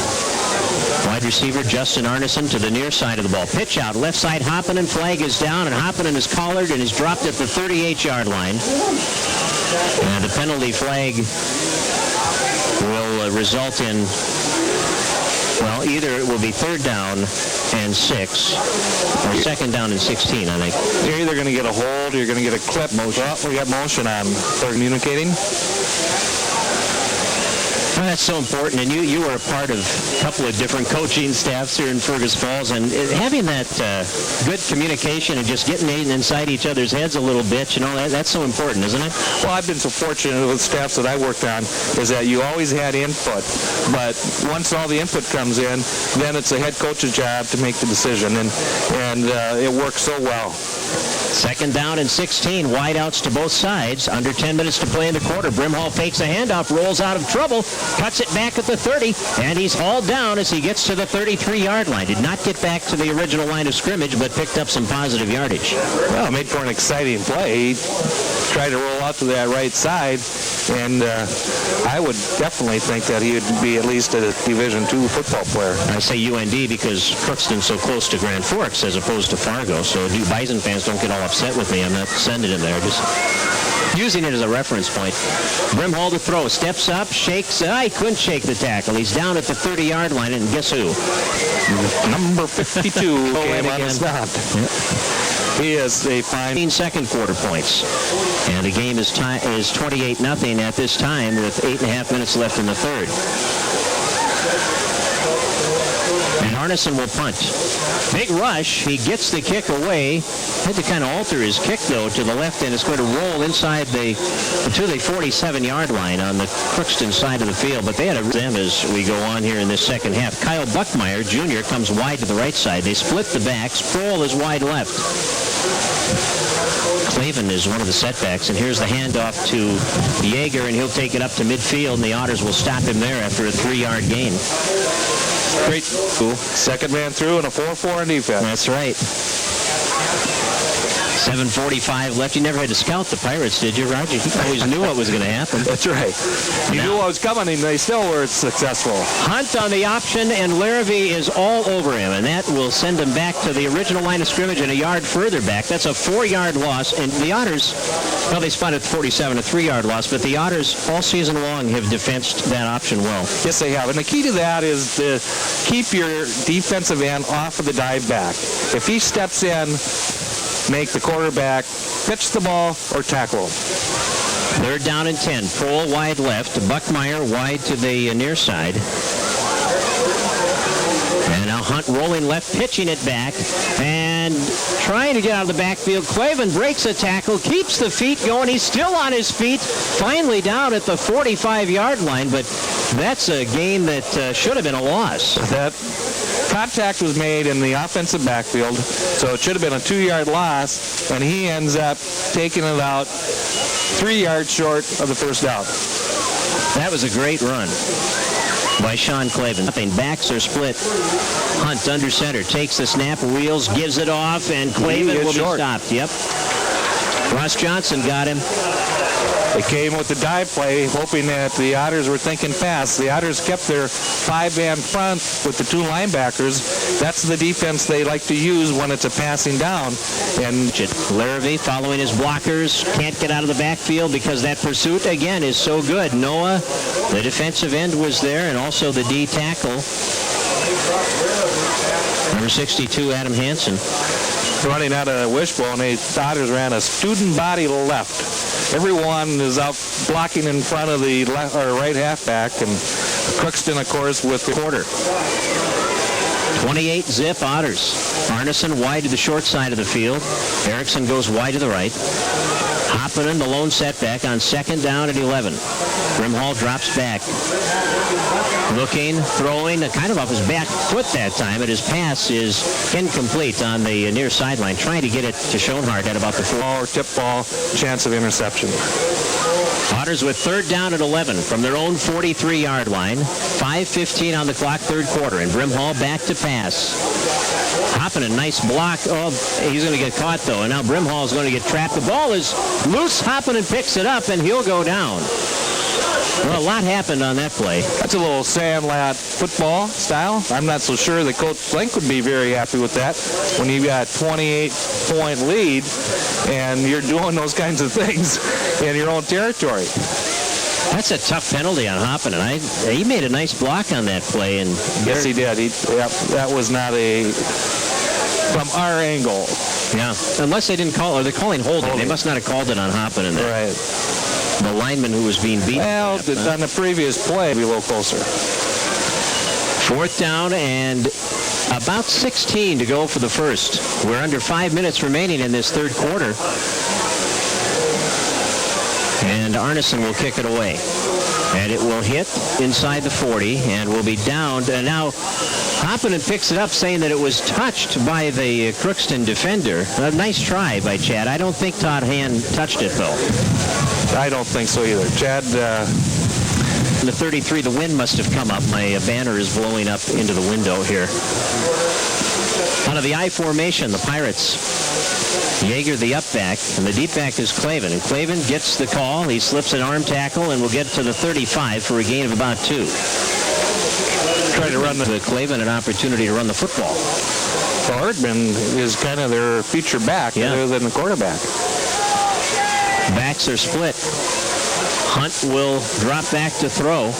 Speaker 17: Wide receiver Justin Arneson to the near side of the ball. Pitch out, left side, Hoppinen, flag is down, and Hoppinen is collared and is dropped at the 38-yard line. And the penalty flag will result in, well, either it will be 3rd down and 6, or 2nd down and 16, I think.
Speaker 18: You're either going to get a hold or you're going to get a clip. Motion. Well, we got motion on. They're communicating.
Speaker 17: Well, that's so important, and you were a part of a couple of different coaching staffs here in Fergus Falls, and having that good communication and just getting inside each other's heads a little bit, you know, that's so important, isn't it?
Speaker 18: Well, I've been so fortunate with staffs that I worked on is that you always had input, but once all the input comes in, then it's the head coach's job to make the decision, and it works so well.
Speaker 17: 2nd down and 16, wideouts to both sides. Under 10 minutes to play in the quarter. Brimhall fakes a handoff, rolls out of trouble, cuts it back at the 30, and he's hauled down as he gets to the 33-yard line. Did not get back to the original line of scrimmage, but picked up some positive yardage.
Speaker 18: Well, it made for an exciting play. He tried to roll out to that right side, and I would definitely think that he would be at least a Division II football player.
Speaker 17: I say UND because Crookston's so close to Grand Forks as opposed to Fargo, so you Bison fans don't get all upset with me. I'm not sending him there, just using it as a reference point. Brimhall to throw, steps up, shakes. He couldn't shake the tackle. He's down at the 30-yard line, and guess who?
Speaker 18: Number 52 came on the stop. He is a fine.
Speaker 17: Second quarter points. And the game is 28-0 at this time with 8.5 minutes left in the third. And Arneson will punt. Big rush. He gets the kick away. Had to kind of alter his kick, though, to the left, and it's going to roll inside to the 47-yard line on the Crookston side of the field. But they had them as we go on here in this second half. Kyle Buckmeyer, Jr., comes wide to the right side. They split the back. Sproul is wide left. Clavin is one of the setbacks, and here's the handoff to Yeager, and he'll take it up to midfield, and the Otters will stop him there after a 3-yard gain.
Speaker 18: Great. Cool. Second man through and a 4-4 in defense.
Speaker 17: That's right. 7:45 left. You never had to scout the Pirates, did you, Roger? You always knew what was going to happen.
Speaker 18: That's right. You knew what was coming, and they still were successful.
Speaker 17: Hunt on the option, and Larrabee is all over him, and that will send him back to the original line of scrimmage and a yard further back. That's a 4-yard loss, and the Otters, well, they spun at 47, a 3-yard loss, but the Otters all season long have defensed that option well.
Speaker 18: Yes, they have, and the key to that is to keep your defensive end off of the dive back. If he steps in, make the quarterback pitch the ball or tackle him.
Speaker 17: 3rd down and 10. Prohl wide left. Buckmeyer wide to the near side. And now Hunt rolling left, pitching it back, and trying to get out of the backfield. Clavin breaks a tackle, keeps the feet going. He's still on his feet, finally down at the 45-yard line, but that's a game that should have been a loss.
Speaker 18: That contact was made in the offensive backfield, so it should have been a 2-yard loss, and he ends up taking it out 3 yards short of the first down.
Speaker 17: That was a great run by Sean Clavin. Backs are split. Hunt under center, takes the snap, wheels, gives it off, and Clavin will be stopped. Yep. Ross Johnson got him.
Speaker 18: They came with the dive play, hoping that the Otters were thinking fast. The Otters kept their 5-man front with the 2 linebackers. That's the defense they like to use when it's a passing down.
Speaker 17: And Larrabee following his blockers, can't get out of the backfield because that pursuit, again, is so good. Noah, the defensive end, was there, and also the D tackle. Number 62, Adam Hansen.
Speaker 18: Running out of wishbone, the Otters ran a student body left. everyone is out blocking in front of the left or right halfback, and Crookston, of course, with the quarter.
Speaker 17: 28 zip Otters. Arneson wide to the short side of the field. Erickson goes wide to the right. Hoppinen, the lone setback on 2nd down and 11. Brimhall drops back. Looking, throwing, kind of off his back foot that time, but his pass is incomplete on the near sideline, trying to get it to Schoenhardt at about the 4.
Speaker 18: Tip ball, chance of interception.
Speaker 17: Otters with 3rd down at 11 from their own 43-yard line. 5:15 on the clock, 3rd quarter, and Brimhall back to pass. Hoppinen, nice block. Oh, he's going to get caught, though, and now Brimhall is going to get trapped. The ball is loose. Hoppinen picks it up, and he'll go down. Well, a lot happened on that play.
Speaker 18: That's a little sandlot football style. I'm not so sure that Coach Flink would be very happy with that when you've got a 28-point lead and you're doing those kinds of things in your own territory.
Speaker 17: That's a tough penalty on Hoppinen. He made a nice block on that play. And
Speaker 18: yes, he did. That was not from our angle.
Speaker 17: Yeah, unless they didn't call, or they're calling holding. They must not have called it on Hoppinen there.
Speaker 18: Right.
Speaker 17: The lineman who was being beaten.
Speaker 18: Well, on the previous play, be a little closer.
Speaker 17: 4th down and about 16 to go for the first. We're under 5 minutes remaining in this 3rd quarter. And Arneson will kick it away. And it will hit inside the 40 and will be downed. And now Hoppinen picks it up, saying that it was touched by the Crookston defender. A nice try by Chad. I don't think Todd Hand touched it, though.
Speaker 18: I don't think so either. Chad,
Speaker 17: the 33, the wind must have come up. My banner is blowing up into the window here. Out of the I formation, the Pirates. Yeager, the up back, and the deep back is Clavin. And Clavin gets the call. He slips an arm tackle and will get to the 35 for a gain of about 2.
Speaker 18: Trying to run
Speaker 17: the Clavin an opportunity to run the football.
Speaker 18: So Erdman is kind of their feature back other than the quarterback.
Speaker 17: Backs are split. Hunt will drop back to throw.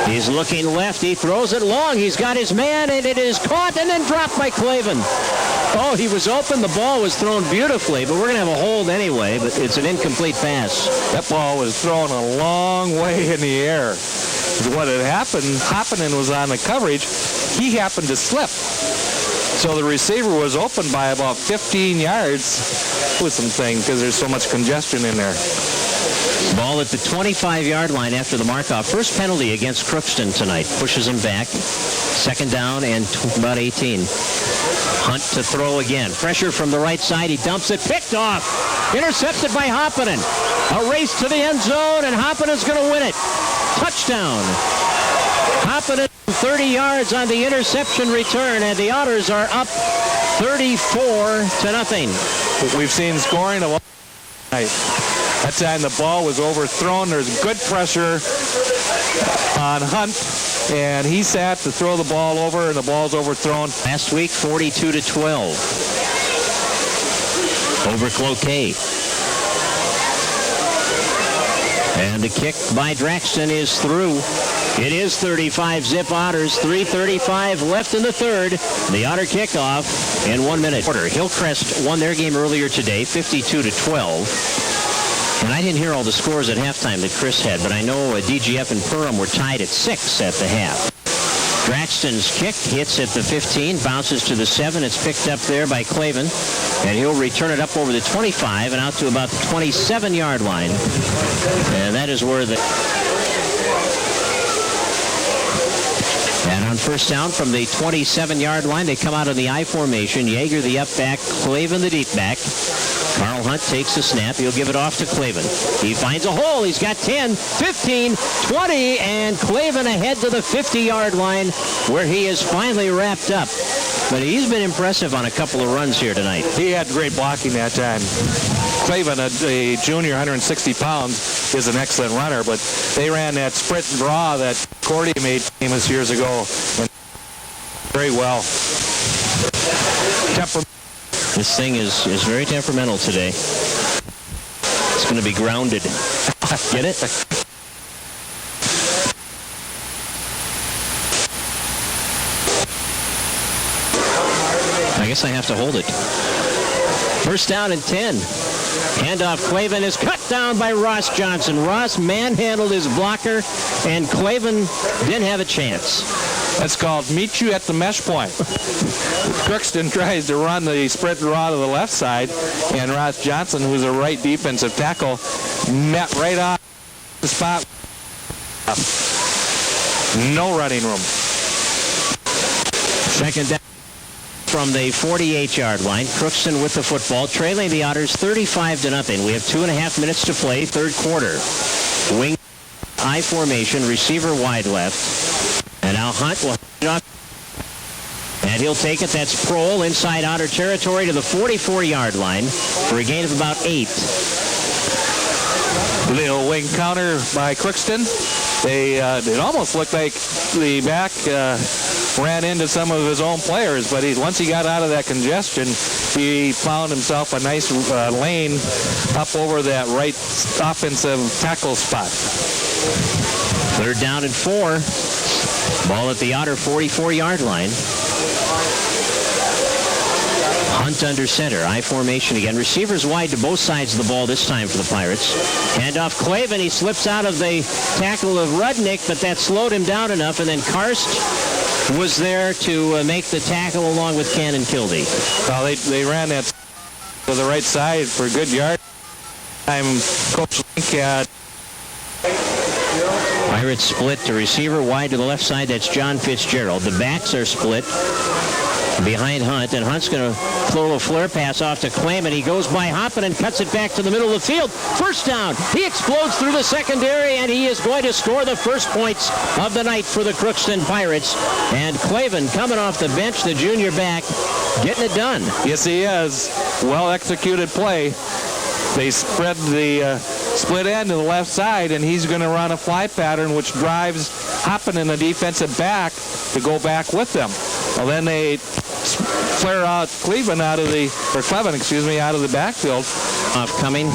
Speaker 17: He's looking left. He throws it long. He's got his man, and it is caught and then dropped by Clavin. Oh, he was open. The ball was thrown beautifully, but we're going to have a hold anyway, but it's an incomplete pass.
Speaker 18: That ball was thrown a long way in the air. What had happened, Hoppinen was on the coverage. He happened to slip. So the receiver was open by about 15 yards with some thing because there's so much congestion in there.
Speaker 17: Ball at the 25-yard line after the mark-off. First penalty against Crookston tonight. Pushes him back. 2nd down and about 18. Hunt to throw again. Pressure from the right side. He dumps it. Picked off. Intercepted by Hoppinen. A race to the end zone, and Hoppinen's going to win it. Touchdown. Hoppinen 30 yards on the interception return, and the Otters are up 34-0.
Speaker 18: We've seen scoring of all night. That time the ball was overthrown. There's good pressure on Hunt, and he sat to throw the ball over, and the ball's overthrown.
Speaker 17: Last week, 42-12 over Cloquet. And the kick by Draxton is through. It is 35-zip Otters. 3:35 left in the 3rd. The Otter kickoff in 1 minute. Hillcrest won their game earlier today, 52-12. And I didn't hear all the scores at halftime that Chris had, but I know DGF and Perham were tied at 6 at the half. Draxton's kick hits at the 15, bounces to the 7. It's picked up there by Clavin, and he'll return it up over the 25 and out to about the 27-yard line. And that is where the... And on first down from the 27-yard line, they come out of the I formation. Yeager, the up back, Clavin, the deep back. Carl Hunt takes the snap. He'll give it off to Clavin. He finds a hole. He's got 10, 15, 20, and Clavin ahead to the 50-yard line where he is finally wrapped up. But he's been impressive on a couple of runs here tonight.
Speaker 18: He had great blocking that time. Clavin, a junior, 160 pounds, is an excellent runner, but they ran that sprint and draw that Cordy made famous years ago and very well.
Speaker 17: This thing is very temperamental today. It's going to be grounded. Get it? I guess I have to hold it. First down and 10. Handoff, Clavin is cut down by Ross Johnson. Ross manhandled his blocker, and Clavin didn't have a chance.
Speaker 18: That's called meet you at the mesh point. Crookston tries to run the sprint draw to the left side, and Ross Johnson, who's a right defensive tackle, met right off the spot. No running room.
Speaker 17: Second down from the 48-yard line. Crookston with the football, trailing the Otters 35-0. We have 2.5 minutes to play, third quarter. Wing I formation, receiver wide left. And now Hunt will hand it off. And he'll take it. That's Prohl inside Otter territory to the 44-yard line for a gain of about 8.
Speaker 18: Little wing counter by Crookston. It almost looked like the back ran into some of his own players, but once he got out of that congestion, he found himself a nice lane up over that right offensive tackle spot.
Speaker 17: Third down and 4. Ball at the Otter 44-yard line. Hunt under center. I formation again. Receivers wide to both sides of the ball this time for the Pirates. Handoff Clavin. He slips out of the tackle of Rudnick, but that slowed him down enough. And then Karst was there to make the tackle along with Cannon Kildee.
Speaker 18: Well, they ran that to the right side for a good yard. Coach Link
Speaker 17: Pirates split to receiver wide to the left side. That's John Fitzgerald. The backs are split behind Hunt, and Hunt's going to throw a little flare pass off to Clayman. He goes by Hoppin and cuts it back to the middle of the field. First down. He explodes through the secondary, and he is going to score the first points of the night for the Crookston Pirates. And Clavin coming off the bench, the junior back, getting it done.
Speaker 18: Yes, he is. Well-executed play. They spread the split end to the left side, and he's going to run a fly pattern, which drives Hoppin and the defensive back to go back with them. Well, then they flare out Clevin out of the backfield.
Speaker 17: Off coming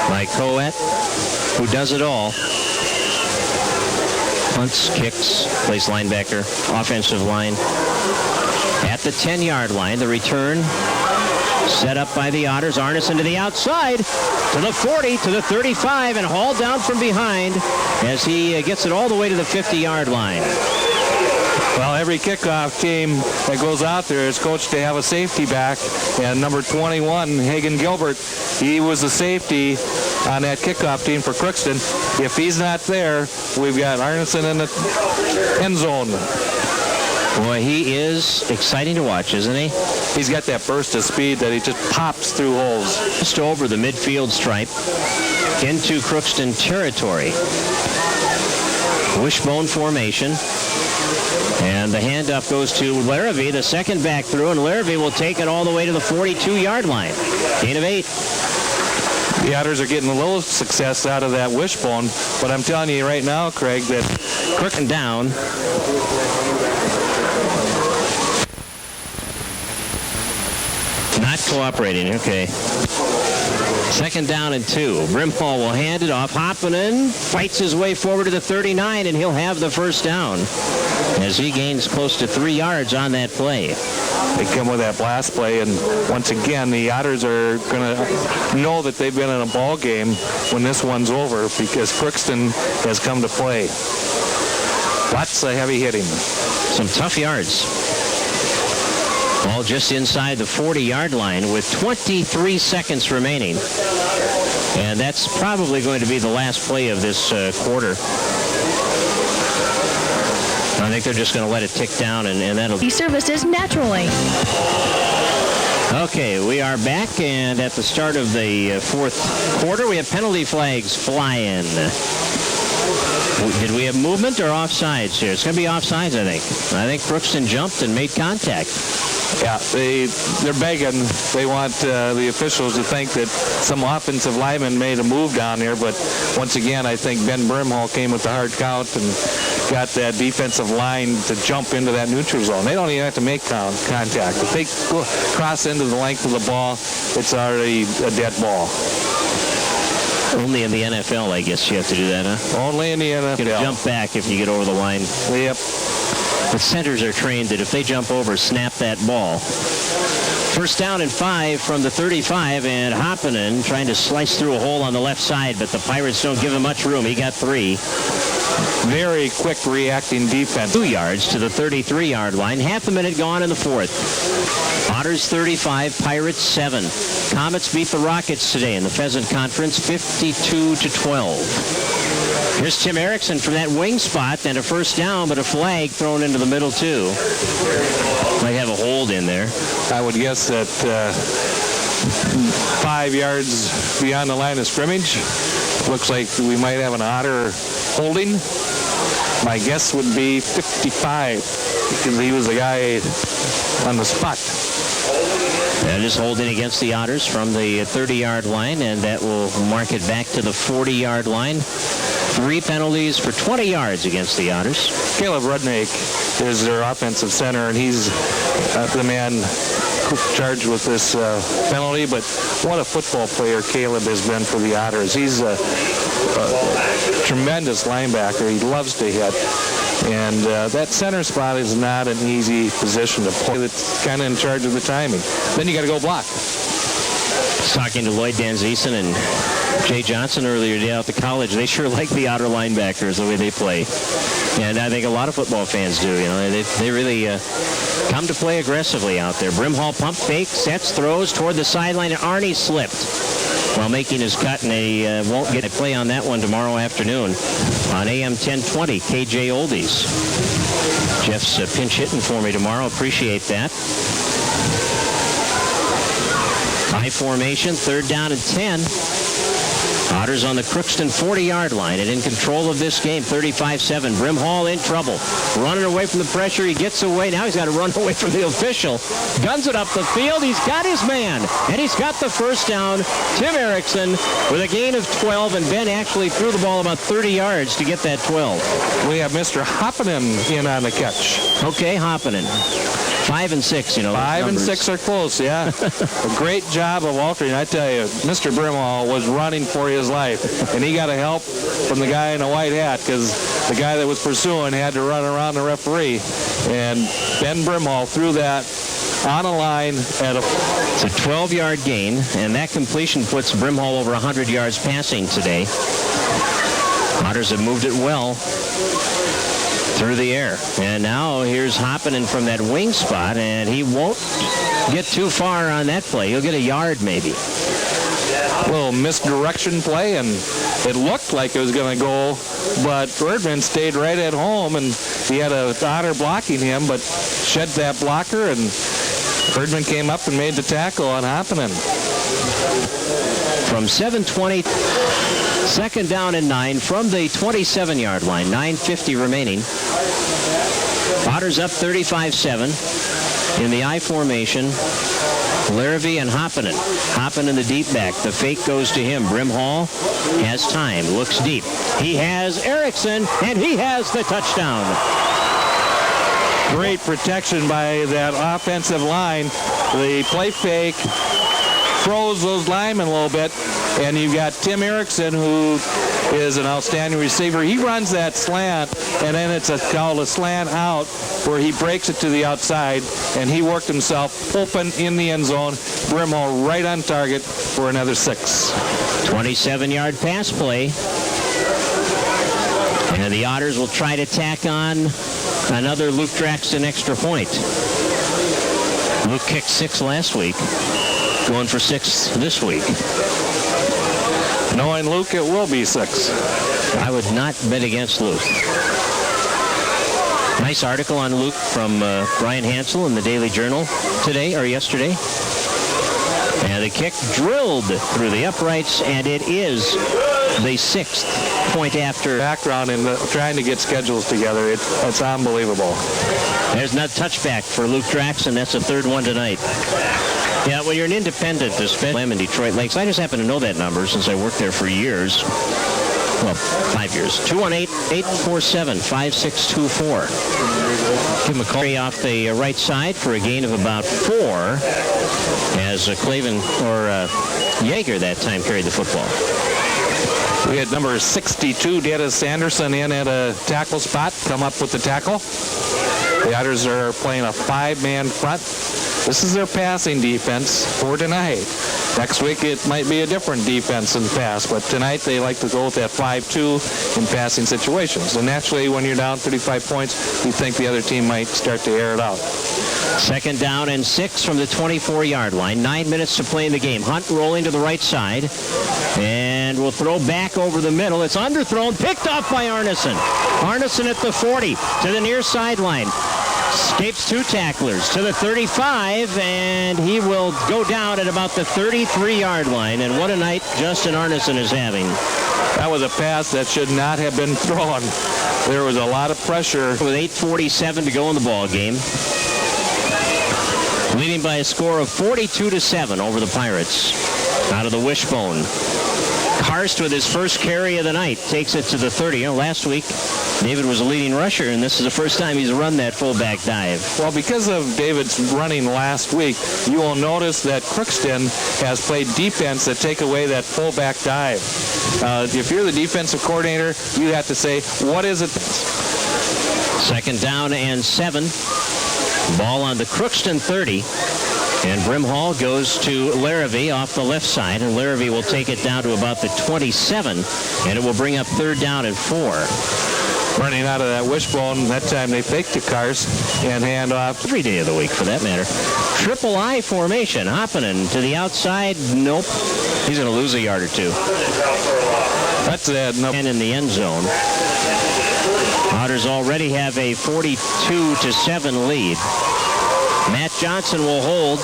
Speaker 17: by Coet, who does it all. Punts, kicks, plays linebacker, offensive line. At the 10-yard line, the return set up by the Otters. Arneson to the outside, to the 40, to the 35, and hauled down from behind as he gets it all the way to the 50-yard line.
Speaker 18: Well, every kickoff team that goes out there is coached to have a safety back, and number 21, Hagen Gilbert, he was the safety on that kickoff team for Crookston. If he's not there, we've got Arneson in the end zone.
Speaker 17: Boy, he is exciting to watch, isn't he?
Speaker 18: He's got that burst of speed that he just pops through holes.
Speaker 17: Just over the midfield stripe into Crookston territory. Wishbone formation. And the handoff goes to Larrabee, the second back through, and Larrabee will take it all the way to the 42-yard line. Gain of 8.
Speaker 18: The Otters are getting a little success out of that wishbone, but I'm telling you right now, Craig, that
Speaker 17: Crookston down. Not cooperating, okay. Second down and 2. Brimhall will hand it off. Hoppinen fights his way forward to the 39, and he'll have the first down as he gains close to 3 yards on that play.
Speaker 18: They come with that blast play, and once again, the Otters are going to know that they've been in a ball game when this one's over because Crookston has come to play. Lots of heavy hitting.
Speaker 17: Some tough yards. Ball just inside the 40-yard line with 23 seconds remaining. And that's probably going to be the last play of this quarter. I think they're just going to let it tick down, and that'll
Speaker 5: be services naturally.
Speaker 17: Okay, we are back, and at the start of the fourth quarter, we have penalty flags flying. Did we have movement or offsides here? It's going to be offsides, I think. I think Crookston jumped and made contact.
Speaker 18: Yeah, they're begging. They want the officials to think that some offensive lineman made a move down there, but once again, I think Ben Brimhall came with the hard count and got that defensive line to jump into that neutral zone. They don't even have to make contact. If they cross into the length of the ball, it's already a dead ball.
Speaker 17: Only in the NFL, I guess you have to do that, huh?
Speaker 18: Only in the NFL.
Speaker 17: You can jump back if you get over the line.
Speaker 18: Yep.
Speaker 17: The centers are trained that if they jump over, snap that ball. First down and 5 from the 35, and Hoppinen trying to slice through a hole on the left side, but the Pirates don't give him much room. He got 3.
Speaker 18: Very quick reacting defense.
Speaker 17: 2 yards to the 33-yard line. Half a minute gone in the fourth. Otters 35, Pirates 7. Comets beat the Rockets today in the Pheasant Conference 52-12. Here's Tim Erickson from that wing spot, and a first down, but a flag thrown into the middle too. Might have a hold in there.
Speaker 18: I would guess that 5 yards beyond the line of scrimmage. Looks like we might have an Otter holding. My guess would be 55 because he was the guy on the spot.
Speaker 17: That is holding against the Otters from the 30-yard line, and that will mark it back to the 40-yard line. 3 penalties for 20 yards against the Otters.
Speaker 18: Caleb Rudnick is their offensive center, and he's the man charged with this penalty. But what a football player Caleb has been for the Otters. He's a tremendous linebacker. He loves to hit. And that center spot is not an easy position to play. It's kind of in charge of the timing. Then you got to go block.
Speaker 17: Talking to Lloyd Danzisen and Jay Johnson earlier today out at the college, they sure like the Otter linebackers, the way they play. And I think a lot of football fans do. You know, they really come to play aggressively out there. Brimhall pump fake, sets, throws toward the sideline, and Arnie slipped while making his cut, and they won't get a play on that one tomorrow afternoon on AM 1020, KJ Oldies. Jeff's pinch hitting for me tomorrow. Appreciate that. High formation, 3rd down and 10. Otters on the Crookston 40-yard line and in control of this game, 35-7. Brimhall in trouble. Running away from the pressure. He gets away. Now he's got to run away from the official. Guns it up the field. He's got his man. And he's got the first down. Tim Erickson with a gain of 12. And Ben actually threw the ball about 30 yards to get that 12.
Speaker 18: We have Mr. Hoppinen in on the catch.
Speaker 17: Okay, Hoppinen. 5 and 6, you know.
Speaker 18: 5 and 6 are close, yeah. A great job of altering. I tell you, Mr. Brimhall was running for his life, and he got a help from the guy in the white hat because the guy that was pursuing had to run around the referee. And Ben Brimhall threw that on a line at
Speaker 17: It's a 12-yard gain, and that completion puts Brimhall over 100 yards passing today. Otters have moved it well through the air. And now here's Hoppinen from that wing spot, and he won't get too far on that play. He'll get a yard maybe.
Speaker 18: A little misdirection play, and it looked like it was going to go, but Erdman stayed right at home, and he had a Otter blocking him, but shed that blocker, and Erdman came up and made the tackle on Hoppinen.
Speaker 17: From 7:20, 2nd down and 9 from the 27-yard line, 9:50 remaining. Otters up 35-7 in the I formation. Larrabee and Hoppinen. Hoppinen the deep back. The fake goes to him. Brimhall has time. Looks deep. He has Erickson, and he has the touchdown.
Speaker 18: Great protection by that offensive line. The play fake froze those linemen a little bit, and you've got Tim Erickson, who is an outstanding receiver. He runs that slant, and then it's called a slant out, where he breaks it to the outside, and he worked himself open in the end zone. Brimhall right on target for another 6.
Speaker 17: 27-yard pass play. And the Otters will try to tack on another Luke Draxton extra point. Luke kicked 6 last week. Going for 6 this week.
Speaker 18: Knowing Luke, it will be 6.
Speaker 17: I would not bet against Luke. Nice article on Luke from Brian Hansel in the Daily Journal today, or yesterday. And the kick drilled through the uprights, and it is the 6th point after.
Speaker 18: Background in trying to get schedules together. It's unbelievable.
Speaker 17: There's not touchback for Luke Draxton. That's the 3rd one tonight. Yeah, well, you're an independent in Detroit Lakes. I just happen to know that number since I worked there for years. Well, 5 years. 218-847-5624. Give him a call off the right side for a gain of about 4 as Clavin or Yeager that time carried the football.
Speaker 18: We had number 62, Dennis Anderson, in at a tackle spot, come up with the tackle. The Otters are playing a 5-man front. This is their passing defense for tonight. Next week it might be a different defense in the pass, but tonight they like to go with that 5-2 in passing situations. And naturally, when you're down 35 points, you think the other team might start to air it out.
Speaker 17: 2nd down and 6 from the 24-yard line. 9 minutes to play in the game. Hunt rolling to the right side. And will throw back over the middle. It's underthrown, picked off by Arneson. Arneson at the 40 to the near sideline. Escapes 2 tacklers to the 35, and he will go down at about the 33-yard line. And what a night Justin Arneson is having.
Speaker 18: That was a pass that should not have been thrown. There was a lot of pressure.
Speaker 17: With 8:47 to go in the ball game. Leading by a score of 42-7 over the Pirates. Out of the wishbone. Karst with his first carry of the night takes it to the 30. Last week, David was a leading rusher, and this is the first time he's run that fullback dive.
Speaker 18: Well, because of David's running last week, you will notice that Crookston has played defense that take away that fullback dive. If you're the defensive coordinator, you have to say, what is it?
Speaker 17: 2nd down and 7. Ball on the Crookston 30. And Brimhall goes to Larrabee off the left side, and Larrabee will take it down to about the 27, and it will bring up 3rd down and 4.
Speaker 18: Running out of that wishbone, that time they fake to Karst and hand off.
Speaker 17: Every day of the week, for that matter. Triple I formation. Hoppinen to the outside. Nope. He's going to lose a yard or 2.
Speaker 18: That's it. Nope.
Speaker 17: And in the end zone. Otters already have a 42-7 lead. Matt Johnson will hold.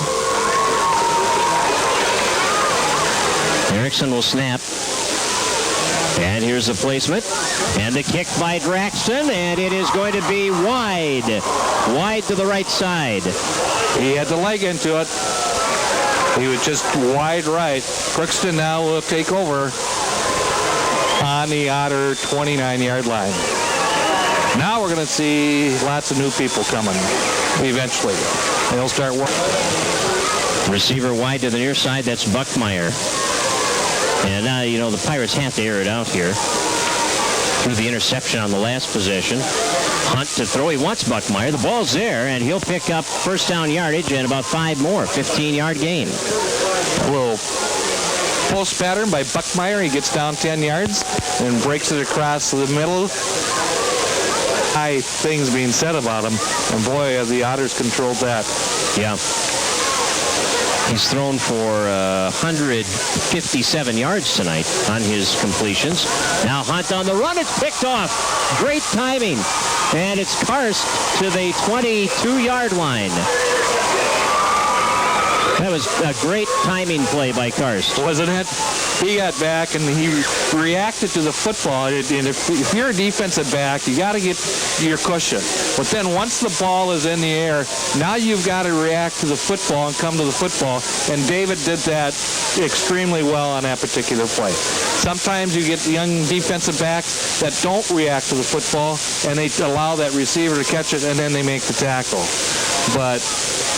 Speaker 17: Erickson will snap. And here's the placement. And the kick by Draxton, and it is going to be wide. Wide to the right side.
Speaker 18: He had the leg into it. He was just wide right. Crookston now will take over on the Otter 29-yard line. Now we're going to see lots of new people coming eventually. They'll start working.
Speaker 17: Receiver wide to the near side. That's Buckmeyer. And now, you know, the Pirates have to air it out here. Through the interception on the last possession. Hunt to throw. He wants Buckmeyer. The ball's there, and he'll pick up 1st down yardage and about 5 more. 15-yard gain.
Speaker 18: A little post pattern by Buckmeyer. He gets down 10 yards and breaks it across the middle. High things being said about him, and boy, have the Otters controlled that.
Speaker 17: Yeah. He's thrown for 157 yards tonight on his completions. Now Hunt on the run. It's picked off. Great timing. And it's Karst to the 22-yard line. That was a great timing play by Karst.
Speaker 18: Wasn't it? He got back and he reacted to the football. And if you're a defensive back, you got to get your cushion. But then once the ball is in the air, now you've got to react to the football and come to the football. And David did that extremely well on that particular play. Sometimes you get young defensive backs that don't react to the football and they allow that receiver to catch it and then they make the tackle. But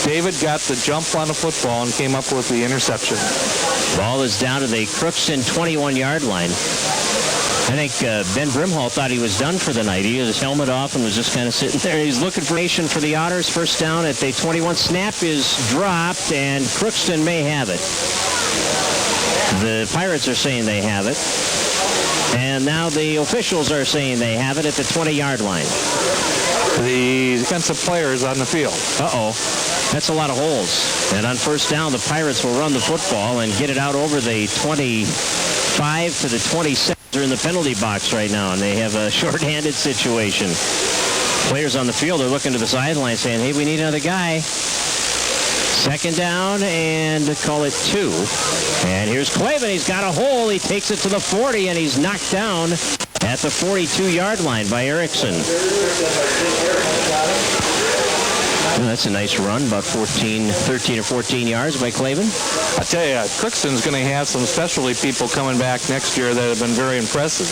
Speaker 18: David got the jump on the football and came up with the interception.
Speaker 17: Ball is down to the Crookston 21-yard line. I think Ben Brimhall thought he was done for the night. He had his helmet off and was just kind of sitting there. He's looking for nation for the Otters. 1st down at the 21. Snap is dropped, and Crookston may have it. The Pirates are saying they have it. And now the officials are saying they have it at the 20-yard line.
Speaker 18: The defensive players on the field.
Speaker 17: Uh-oh. That's a lot of holes. And on 1st down, the Pirates will run the football and get it out over the 25 to the 27. They're in the penalty box right now, and they have a short-handed situation. Players on the field are looking to the sideline saying, hey, we need another guy. 2nd down, and call it 2. And here's Clavin. He's got a hole. He takes it to the 40, and he's knocked down at the 42-yard line by Erickson. Well, that's a nice run, about 13 or 14 yards by Clavin.
Speaker 18: I tell you, Crookston's going to have some specialty people coming back next year that have been very impressive.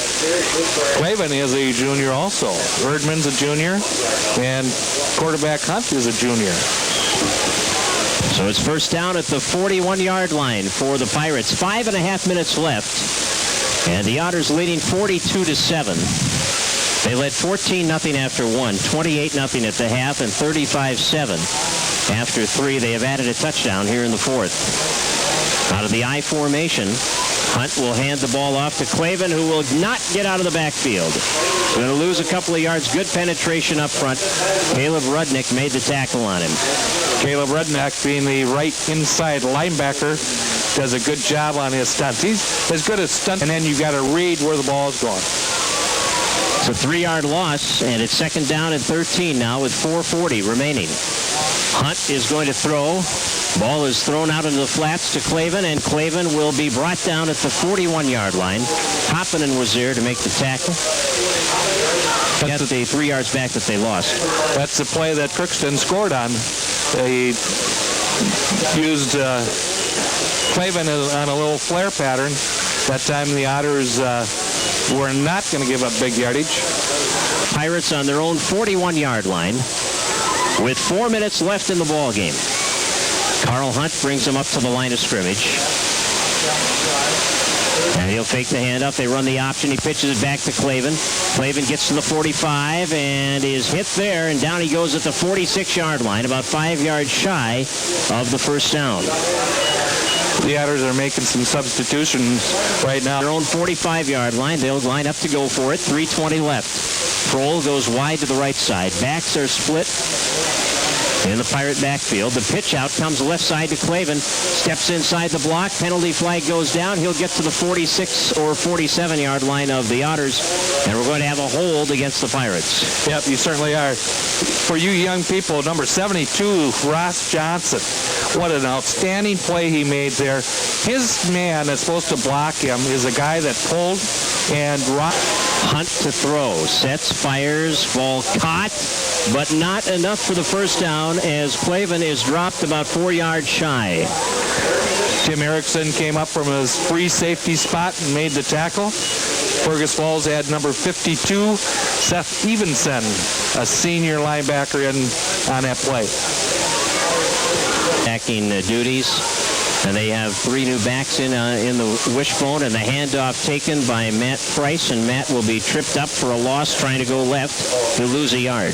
Speaker 18: Clavin is a junior also. Erdman's a junior, and quarterback Hunt is a junior.
Speaker 17: So it's 1st down at the 41-yard line for the Pirates. 5.5 minutes left, and the Otters leading 42-7. They led 14-0 after one, 28-0 at the half, and 35-7 after three. They have added a touchdown here in the fourth. Out of the I formation, Hunt will hand the ball off to Clavin, who will not get out of the backfield. Going to lose a couple of yards. Good penetration up front. Caleb Rudnick made the tackle on him.
Speaker 18: Caleb Rudnick, being the right inside linebacker, does a good job on his stunts. He's as good as stunt, and then you got to read where the ball is going.
Speaker 17: It's a 3-yard loss, and it's second down and 13 now with 4:40 remaining. Hunt is going to throw. Ball is thrown out into the flats to Clavin, and Clavin will be brought down at the 41-yard line. Hoppinen was there to make the tackle. Got the 3 yards back that they lost.
Speaker 18: That's the play that Crookston scored on. They used Clavin on a little flare pattern. That time the Otters were not going to give up big yardage.
Speaker 17: Pirates on their own 41-yard line with 4 minutes left in the ball game. Carl Hunt brings him up to the line of scrimmage. And he'll fake the handoff. They run the option. He pitches it back to Clavin. Clavin gets to the 45 and is hit there, and down he goes at the 46-yard line, about 5 yards shy of the first down.
Speaker 18: The Otters are making some substitutions right now.
Speaker 17: Their own 45-yard line. They'll line up to go for it. 3:20 left. Kroll goes wide to the right side. Backs are split in the Pirate backfield. The pitch out comes left side to Clavin. Steps inside the block. Penalty flag goes down. He'll get to the 46 or 47-yard line of the Otters, and we're going to have a hold against the Pirates.
Speaker 18: Yep, you certainly are. For you young people, number 72, Ross Johnson. What an outstanding play he made there. His man that's supposed to block him is a guy that pulled and
Speaker 17: Hunt to throw. Sets, fires, ball caught, but not enough for the first down as Clavin is dropped about 4 yards shy.
Speaker 18: Tim Erickson came up from his free safety spot and made the tackle. Fergus Falls had number 52, Seth Evenson, a senior linebacker on that play.
Speaker 17: Backing duties. And they have 3 new backs in the wishbone, and the handoff taken by Matt Price, and Matt will be tripped up for a loss trying to go left to lose a yard.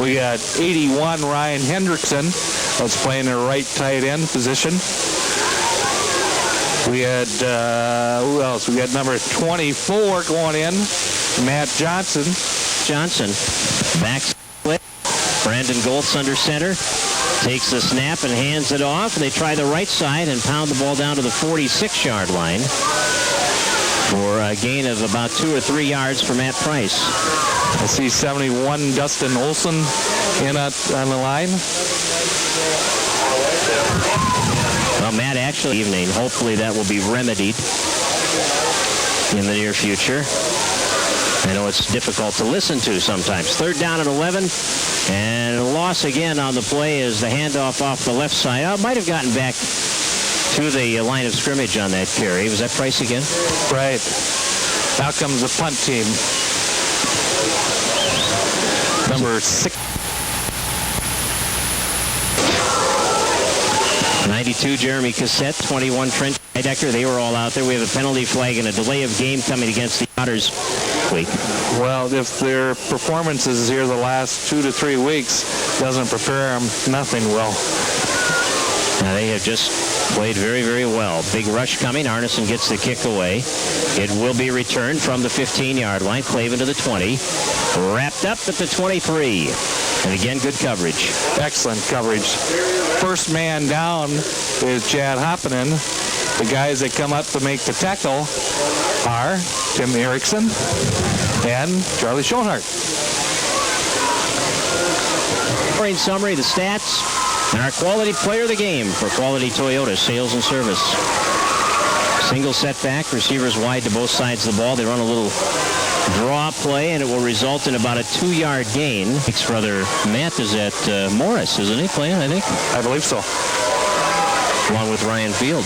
Speaker 18: We got 81, Ryan Hendrickson, that's playing the right tight end position. We had, who else? We got number 24 going in, Matt Johnson. Back
Speaker 17: split. Brandon Goltz under center. Takes the snap and hands it off, and they try the right side and pound the ball down to the 46-yard line for a gain of about 2 or 3 yards for Matt Price.
Speaker 18: I see 71, Dustin Olson in on the line.
Speaker 17: Well, Matt actually evening. Hopefully that will be remedied in the near future. I know it's difficult to listen to sometimes. 3rd down and 11. And a loss again on the play is the handoff off the left side. Might have gotten back to the line of scrimmage on that carry. Was that Price again?
Speaker 18: Right. Out comes the punt team. Number 6.
Speaker 17: 92, Jeremy Cassette. 21, Trent Heidecker. They were all out there. We have a penalty flag and a delay of game coming against the Otters week.
Speaker 18: Well, if their performances here the last 2 to 3 weeks doesn't prepare them, nothing will.
Speaker 17: Now they have just played very, very well. Big rush coming. Arneson gets the kick away. It will be returned from the 15-yard line. Clavin to the 20. Wrapped up at the 23. And again, good coverage.
Speaker 18: Excellent coverage. First man down is Chad Hoppinen. The guys that come up to make the tackle are Tim Erickson and Charlie Schoenhart.
Speaker 17: Summary, the stats, and our quality player of the game for Quality Toyota Sales and Service. Single setback, receivers wide to both sides of the ball. They run a little draw play, and it will result in about a 2-yard gain. His brother Matt is at Morris, isn't he, playing, I think?
Speaker 18: I believe so.
Speaker 17: Along with Ryan Field.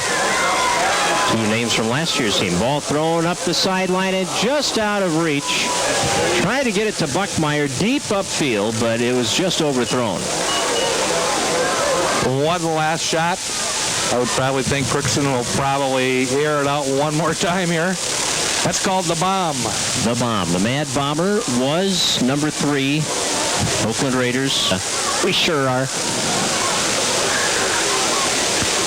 Speaker 17: 2 names from last year's team. Ball thrown up the sideline and just out of reach. Trying to get it to Buckmeyer deep upfield, but it was just overthrown.
Speaker 18: One last shot. I would probably think Crookston will probably air it out one more time here. That's called the bomb.
Speaker 17: The bomb. The Mad Bomber was number 3. Oakland Raiders. We sure are.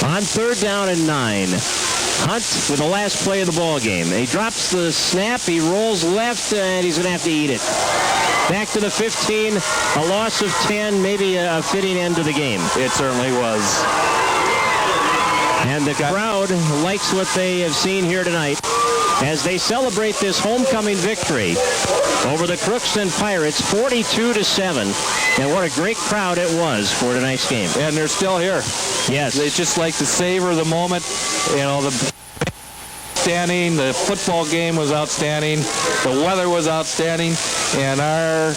Speaker 17: On 3rd down and 9. Hunt with the last play of the ball game. He drops the snap. He rolls left, and he's going to have to eat it. Back to the 15. A loss of 10, maybe a fitting end to the game.
Speaker 18: It certainly was.
Speaker 17: And the crowd likes what they have seen here tonight as they celebrate this homecoming victory over the Crookston Pirates, 42-7. And what a great crowd it was for tonight's game.
Speaker 18: And they're still here.
Speaker 17: Yes.
Speaker 18: They just like to savor the moment. You know, the football game was outstanding. The weather was outstanding. And our